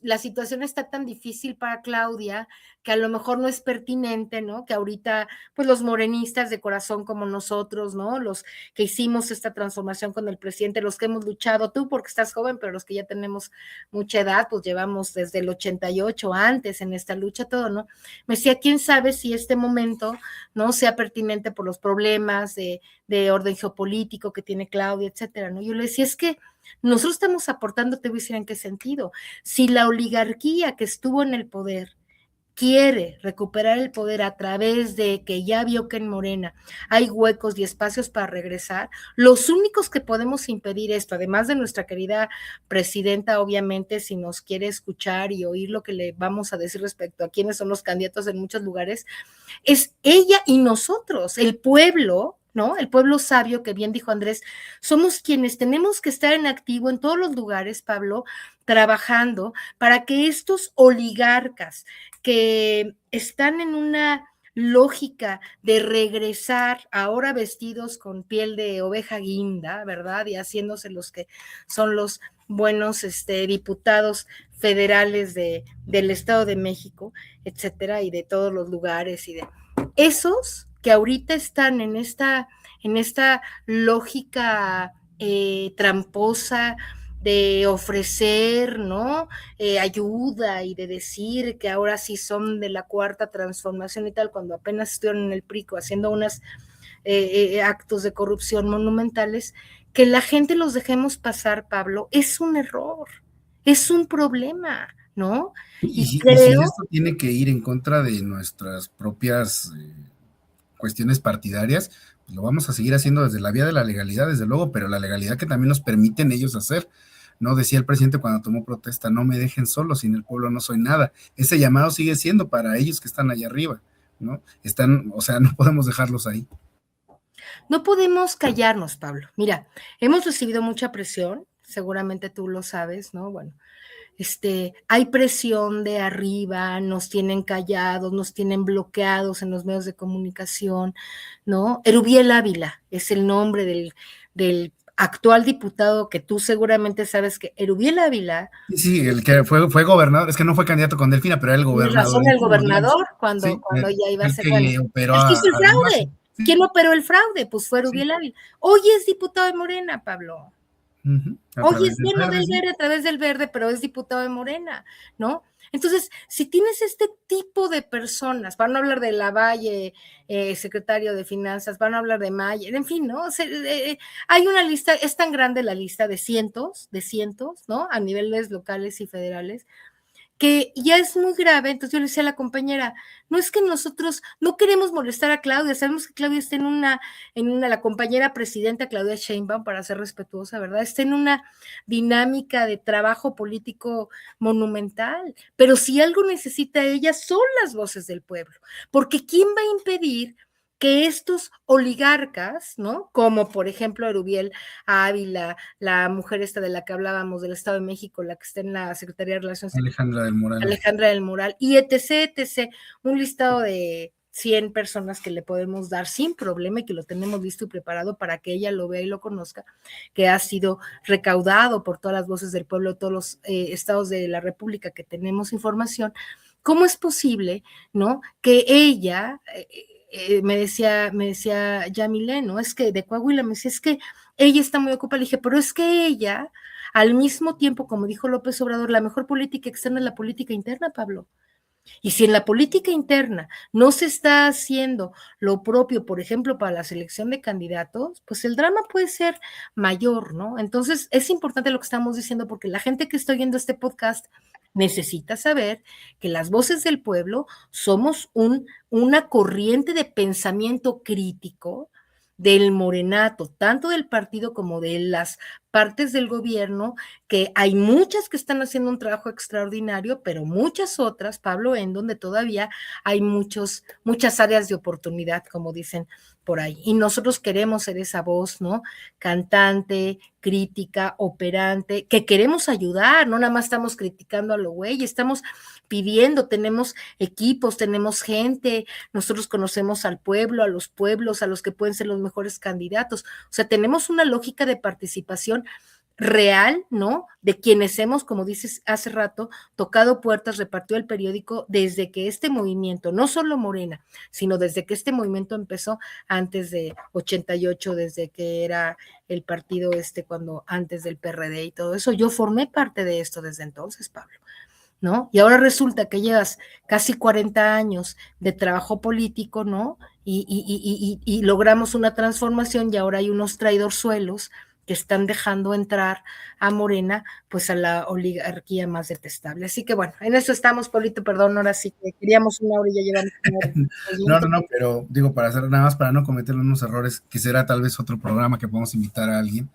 Speaker 2: la situación está tan difícil para Claudia que a lo mejor no es pertinente, ¿no? Que ahorita, pues los morenistas de corazón como nosotros, ¿no? Los que hicimos esta transformación con el presidente, los que hemos luchado, tú porque estás joven, pero los que ya tenemos mucha edad, pues llevamos desde el 88 antes en esta lucha, todo, ¿no? Me decía, ¿quién sabe si este momento no sea pertinente por los problemas de orden geopolítico que tiene Claudia, etcétera, ¿no? Yo le decía, es que nosotros estamos aportando, te voy a decir en qué sentido. Si la oligarquía que estuvo en el poder quiere recuperar el poder a través de que ya vio que en Morena hay huecos y espacios para regresar, los únicos que podemos impedir esto, además de nuestra querida presidenta, obviamente, si nos quiere escuchar y oír lo que le vamos a decir respecto a quiénes son los candidatos en muchos lugares, es ella y nosotros, el pueblo, ¿no? El pueblo sabio, que bien dijo Andrés, somos quienes tenemos que estar en activo en todos los lugares, Pablo, trabajando para que estos oligarcas que están en una lógica de regresar ahora vestidos con piel de oveja guinda, ¿verdad? Y haciéndose los que son los buenos diputados federales del Estado de México, etcétera, y de todos los lugares, y de esos que ahorita están en esta lógica tramposa de ofrecer, ¿no? Ayuda y de decir que ahora sí son de la cuarta transformación y tal, cuando apenas estuvieron en el PRICO haciendo unos actos de corrupción monumentales, que la gente los dejemos pasar, Pablo, es un error, es un problema, ¿no? Y
Speaker 1: Y si
Speaker 2: creo...
Speaker 1: esto tiene que ir en contra de nuestras propias cuestiones partidarias, pues lo vamos a seguir haciendo desde la vía de la legalidad, desde luego, pero la legalidad que también nos permiten ellos hacer. No decía el presidente cuando tomó protesta, no me dejen solo, sin el pueblo no soy nada. Ese llamado sigue siendo para ellos que están allá arriba, ¿no? O sea, no podemos dejarlos ahí.
Speaker 2: No podemos callarnos, Pablo. Mira, hemos recibido mucha presión, seguramente tú lo sabes, ¿no? Bueno, hay presión de arriba, nos tienen callados, nos tienen bloqueados en los medios de comunicación, ¿no? Erubiel Ávila es el nombre del actual diputado que tú seguramente sabes que Erubiel Ávila...
Speaker 1: Sí, el que fue gobernador, es que no fue candidato con Delfina, pero era el
Speaker 2: Tienes
Speaker 1: gobernador.
Speaker 2: razón, el
Speaker 1: Digamos.
Speaker 2: gobernador,
Speaker 1: Sí,
Speaker 2: cuando ya iba a
Speaker 1: el
Speaker 2: ser, bueno,
Speaker 1: que operó
Speaker 2: el que hizo el
Speaker 1: a Mazo.
Speaker 2: fraude,
Speaker 1: Sí.
Speaker 2: ¿Quién operó el fraude? Pues fue Rubiel Ávila. Hoy es diputado de Morena, Pablo. Hoy es bueno del Verde, a través del Verde, pero es diputado de Morena, ¿no? Entonces, si tienes este tipo de personas, van a hablar de Lavalle, secretario de Finanzas, van a hablar de Mayer, en fin, ¿no? Hay una lista, es tan grande la lista de cientos, ¿no? A niveles locales y federales, que ya es muy grave. Entonces yo le decía a la compañera, no es que nosotros no queremos molestar a Claudia, sabemos que Claudia está la compañera presidenta Claudia Sheinbaum, para ser respetuosa, ¿verdad? Está en una dinámica de trabajo político monumental, pero si algo necesita ella son las voces del pueblo, porque ¿quién va a impedir que estos oligarcas, ¿no? Como por ejemplo Rubiel Ávila, la mujer esta de la que hablábamos del Estado de México, la que está en la Secretaría de Relaciones
Speaker 1: Alejandra
Speaker 2: del Moral, y etc., un listado de 100 personas que le podemos dar sin problema y que lo tenemos listo y preparado para que ella lo vea y lo conozca, que ha sido recaudado por todas las voces del pueblo, todos los estados de la República que tenemos información. ¿Cómo es posible, no, que ella... me decía Yamilé, ¿no? Es que de Coahuila, me decía, es que ella está muy ocupada. Le dije, pero es que ella, al mismo tiempo, como dijo López Obrador, la mejor política externa es la política interna, Pablo. Y si en la política interna no se está haciendo lo propio, por ejemplo, para la selección de candidatos, pues el drama puede ser mayor, ¿no? Entonces, es importante lo que estamos diciendo, porque la gente que está oyendo este podcast necesita saber que las voces del pueblo somos una corriente de pensamiento crítico del morenato, tanto del partido como de las partes del gobierno, que hay muchas que están haciendo un trabajo extraordinario, pero muchas otras, Pablo, en donde todavía hay muchas áreas de oportunidad, como dicen por ahí. Y nosotros queremos ser esa voz, ¿no? Cantante, crítica, operante, que queremos ayudar, no nada más estamos criticando a lo güey, estamos pidiendo, tenemos equipos, tenemos gente, nosotros conocemos al pueblo, a los pueblos, a los que pueden ser los mejores candidatos. O sea, tenemos una lógica de participación real, ¿no? De quienes hemos, como dices hace rato, tocado puertas, repartido el periódico desde que este movimiento, no solo Morena, sino desde que este movimiento empezó antes de 88, desde que era el partido antes del PRD y todo eso. Yo formé parte de esto desde entonces, Pablo, ¿no? Y ahora resulta que llevas casi 40 años de trabajo político, ¿no? Y logramos una transformación y ahora hay unos traidorzuelos que están dejando entrar a Morena, pues a la oligarquía más detestable. Así que bueno, en eso estamos, Pablito, perdón, ahora sí que queríamos una hora y ya llevamos una hora.
Speaker 1: No, pero digo, para hacer nada más, para no cometer unos errores, que será tal vez otro programa que podamos invitar a alguien,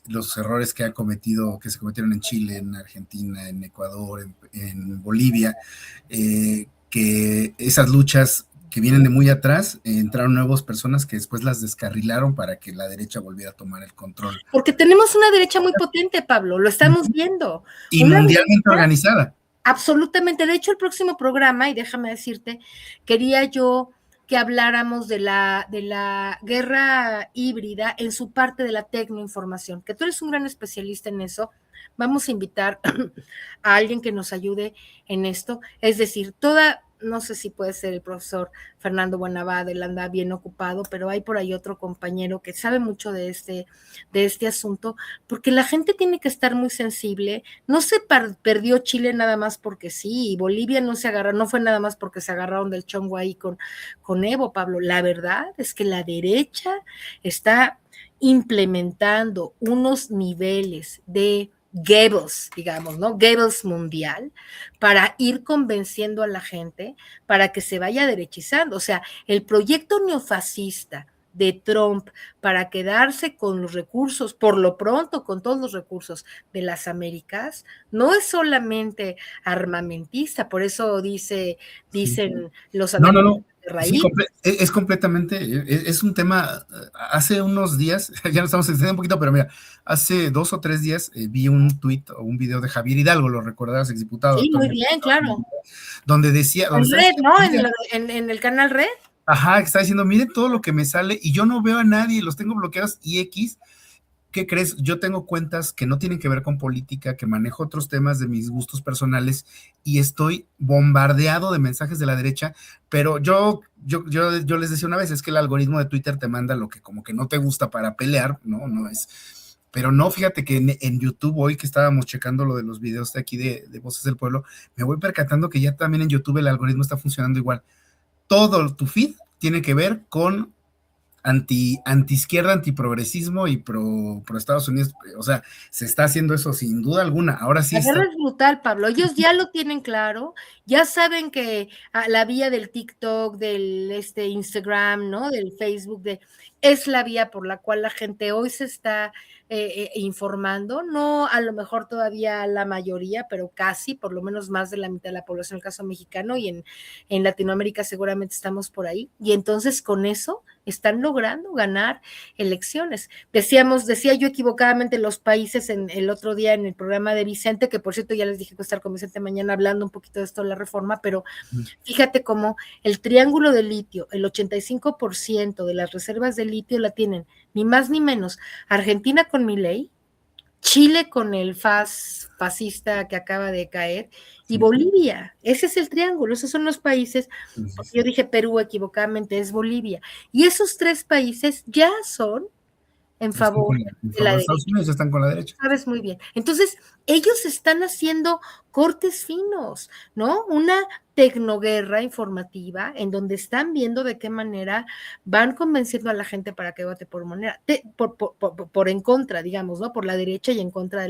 Speaker 1: los errores que se cometieron en Chile, en Argentina, en Ecuador, en Bolivia, que esas luchas que vienen de muy atrás, entraron nuevas personas que después las descarrilaron para que la derecha volviera a tomar el control.
Speaker 2: Porque tenemos una derecha muy potente, Pablo, lo estamos viendo.
Speaker 1: Y mundialmente organizada.
Speaker 2: Absolutamente. De hecho, el próximo programa, y déjame decirte, quería yo que habláramos de la guerra híbrida en su parte de la tecnoinformación, que tú eres un gran especialista en eso. Vamos a invitar a alguien que nos ayude en esto, es decir, no sé si puede ser el profesor Fernando Buenavada, él anda bien ocupado, pero hay por ahí otro compañero que sabe mucho de este asunto, porque la gente tiene que estar muy sensible. No se perdió Chile nada más porque sí, y Bolivia no fue nada más porque se agarraron del chongo ahí con Evo, Pablo. La verdad es que la derecha está implementando unos niveles de Goebbels, digamos, ¿no? Goebbels mundial, para ir convenciendo a la gente para que se vaya derechizando. O sea, el proyecto neofascista de Trump para quedarse con los recursos, por lo pronto con todos los recursos de las Américas, no es solamente armamentista, por eso dicen los americanos.
Speaker 1: No. Sí, es completamente, es un tema. Hace unos días, ya nos estamos extendiendo un poquito, pero mira, hace 2 o 3 días vi un tuit o un video de Javier Hidalgo, lo recordarás, exdiputado.
Speaker 2: Sí, muy bien, claro.
Speaker 1: Donde decía...
Speaker 2: En Red, ¿no? En el canal Red.
Speaker 1: Ajá, que está diciendo, miren todo lo que me sale y yo no veo a nadie, los tengo bloqueados y X, ¿qué crees? Yo tengo cuentas que no tienen que ver con política, que manejo otros temas de mis gustos personales y estoy bombardeado de mensajes de la derecha, pero yo les decía una vez, es que el algoritmo de Twitter te manda lo que como que no te gusta para pelear, ¿no? No es, pero no, fíjate que en YouTube hoy que estábamos checando lo de los videos de aquí de Voces del Pueblo, me voy percatando que ya también en YouTube el algoritmo está funcionando igual. Todo tu feed tiene que ver con anti-izquierda, antiprogresismo y pro Estados Unidos. O sea, se está haciendo eso sin duda alguna. Ahora sí
Speaker 2: La
Speaker 1: está.
Speaker 2: guerra es brutal, Pablo. Ellos ya lo tienen claro, ya saben que la vía del TikTok, del Instagram, ¿no? Del Facebook, es la vía por la cual la gente hoy se está informando. No a lo mejor todavía la mayoría, pero casi, por lo menos más de la mitad de la población, en el caso mexicano, y en Latinoamérica seguramente estamos por ahí. Y entonces con eso están logrando ganar elecciones. Decía yo equivocadamente los países el otro día en el programa de Vicente, que por cierto ya les dije que voy a estar con Vicente mañana hablando un poquito de esto de la reforma, pero fíjate cómo el triángulo de litio, el 85% de las reservas de litio la tienen ni más ni menos Argentina con Milei, Chile con el fascista que acaba de caer, y Bolivia. Ese es el triángulo, esos son los países. Yo dije Perú equivocadamente, es Bolivia. Y esos 3 países ya son en favor de la
Speaker 1: de
Speaker 2: derecha.
Speaker 1: Estados Unidos, están con la derecha.
Speaker 2: Sabes muy bien. Entonces, ellos están haciendo cortes finos, ¿no? Una tecnoguerra informativa en donde están viendo de qué manera van convenciendo a la gente para que vote por en contra, digamos, ¿no? Por la derecha y en contra de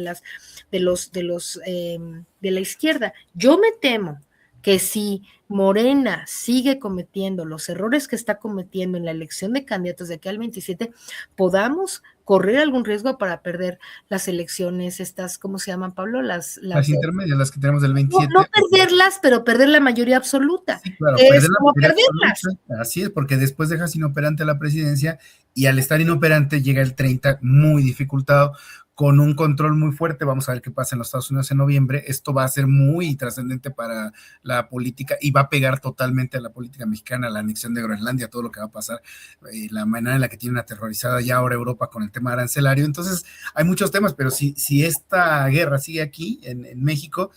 Speaker 2: la izquierda. Yo me temo que si Morena sigue cometiendo los errores que está cometiendo en la elección de candidatos de aquí al 27, podamos correr algún riesgo para perder las elecciones, estas, ¿cómo se llaman, Pablo?
Speaker 1: Las intermedias, las que tenemos del 27.
Speaker 2: No perderlas, pero perder la mayoría absoluta.
Speaker 1: Sí, claro,
Speaker 2: es como perderlas.
Speaker 1: Absoluta. Así es, porque después dejas inoperante la presidencia y al estar inoperante llega el 30 muy dificultado, con un control muy fuerte. Vamos a ver qué pasa en los Estados Unidos en noviembre. Esto va a ser muy trascendente para la política y va a pegar totalmente a la política mexicana, la anexión de Groenlandia, todo lo que va a pasar, la manera en la que tienen aterrorizada ya ahora Europa con el tema arancelario. Entonces, hay muchos temas, pero si esta guerra sigue aquí en México,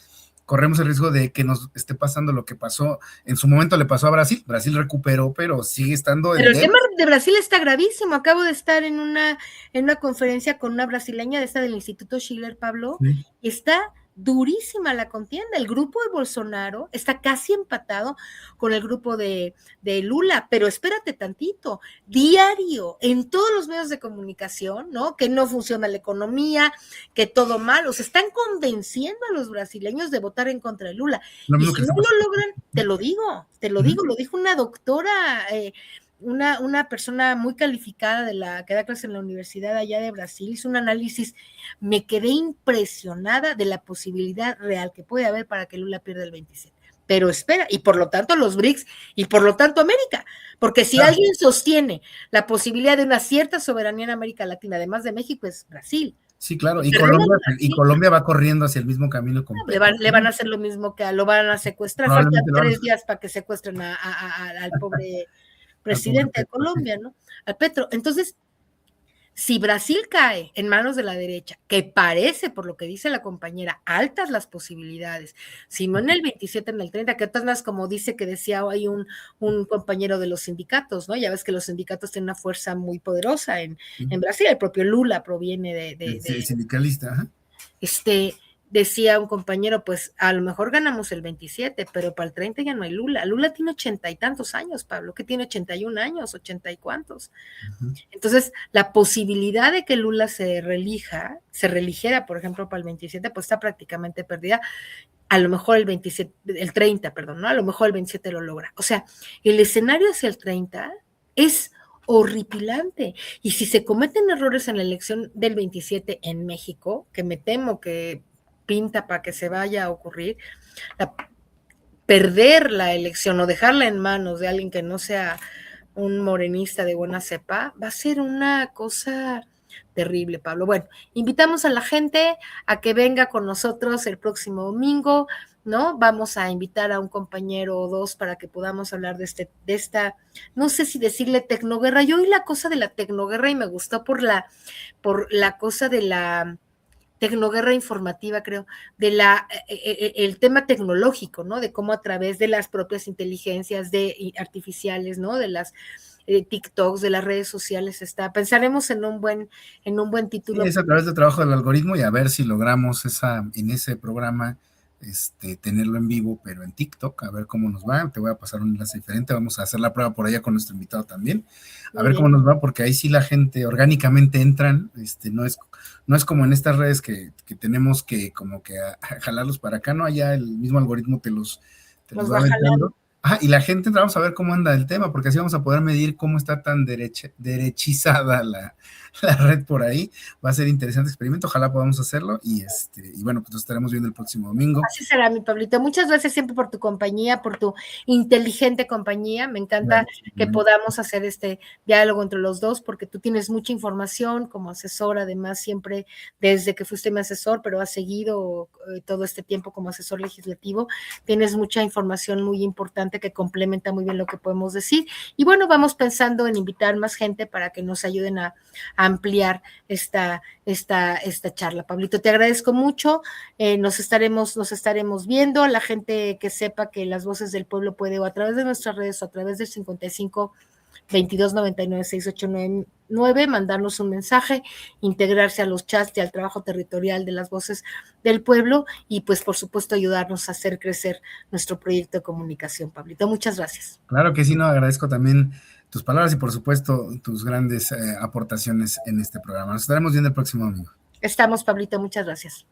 Speaker 1: corremos el riesgo de que nos esté pasando lo que pasó, en su momento le pasó a Brasil. Brasil recuperó, pero sigue estando...
Speaker 2: Pero el tema de Brasil está gravísimo. Acabo de estar en una conferencia con una brasileña de esta del Instituto Schiller, Pablo, y está durísima la contienda. El grupo de Bolsonaro está casi empatado con el grupo de Lula, pero espérate tantito, diario, en todos los medios de comunicación, ¿no? Que no funciona la economía, que todo mal, o sea, están convenciendo a los brasileños de votar en contra de Lula. Y si no lo logran, te lo digo, lo dijo una doctora, una persona muy calificada que da clases en la universidad allá de Brasil, hizo un análisis, me quedé impresionada de la posibilidad real que puede haber para que Lula pierda el 27. Pero espera, y por lo tanto los BRICS, y por lo tanto América, porque si alguien sostiene la posibilidad de una cierta soberanía en América Latina, además de México, es Brasil.
Speaker 1: Sí, claro, y Colombia va corriendo hacia el mismo camino.
Speaker 2: Le van a hacer lo mismo lo van a secuestrar, faltan 3 días para que secuestren al pobre presidente de Colombia, ¿no? Al Petro. Entonces, si Brasil cae en manos de la derecha, que parece, por lo que dice la compañera, altas las posibilidades, si no en el 27, en el 30, que otras más, como decía hoy un compañero de los sindicatos, ¿no? Ya ves que los sindicatos tienen una fuerza muy poderosa en Brasil, el propio Lula proviene de
Speaker 1: sindicalista, ajá.
Speaker 2: Decía un compañero, pues a lo mejor ganamos el 27, pero para el 30 ya no hay Lula. Lula tiene 80 y tantos años, Pablo, que tiene 81 años, 80 y cuantos. Entonces, la posibilidad de que Lula se religiera, por ejemplo, para el 27, pues está prácticamente perdida. A lo mejor el 30, perdón, ¿no? A lo mejor el 27 lo logra. O sea, el escenario hacia el 30 es horripilante. Y si se cometen errores en la elección del 27 en México, que me temo que pinta para que se vaya a ocurrir, perder la elección o dejarla en manos de alguien que no sea un morenista de buena cepa, va a ser una cosa terrible, Pablo. Bueno, invitamos a la gente a que venga con nosotros el próximo domingo. ¿no? Vamos a invitar a un compañero o dos para que podamos hablar de esta, no sé si decirle tecnoguerra. Yo oí la cosa de la tecnoguerra y me gustó por la cosa de la tecnoguerra informativa, creo, de el tema tecnológico, ¿no? De cómo a través de las propias inteligencias artificiales, ¿no? De las TikToks, de las redes sociales pensaremos en un buen título.
Speaker 1: Sí, es a través del trabajo del algoritmo y a ver si logramos en ese programa tenerlo en vivo, pero en TikTok, a ver cómo nos va. Te voy a pasar un enlace diferente, vamos a hacer la prueba por allá con nuestro invitado también, a ver cómo nos va, porque ahí sí la gente orgánicamente entran, no es como en estas redes que tenemos que como que jalarlos para acá, no, allá el mismo algoritmo te los va aventando. Y la gente, vamos a ver cómo anda el tema, porque así vamos a poder medir cómo está tan derechizada la red por ahí. Va a ser interesante experimento, ojalá podamos hacerlo y bueno, pues nos estaremos viendo el próximo domingo.
Speaker 2: Así será, mi Pablito. Muchas gracias siempre por tu compañía, por tu inteligente compañía. Me encanta que podamos hacer este diálogo entre los dos, porque tú tienes mucha información como asesor, además siempre desde que fuiste mi asesor, pero has seguido todo este tiempo como asesor legislativo. Tienes mucha información muy importante que complementa muy bien lo que podemos decir. Y bueno, vamos pensando en invitar más gente para que nos ayuden a ampliar esta charla. Pablito, te agradezco mucho. Nos estaremos viendo. La gente que sepa que Las Voces del Pueblo puede, o a través de nuestras redes, o a través del 55 22 99 6899, mandarnos un mensaje, integrarse a los chats y al trabajo territorial de Las Voces del Pueblo y pues por supuesto ayudarnos a hacer crecer nuestro proyecto de comunicación. Pablito, muchas gracias.
Speaker 1: Claro que sí, no, agradezco también tus palabras y por supuesto tus grandes aportaciones en este programa. Nos estaremos viendo el próximo domingo.
Speaker 2: Estamos, Pablito, muchas gracias.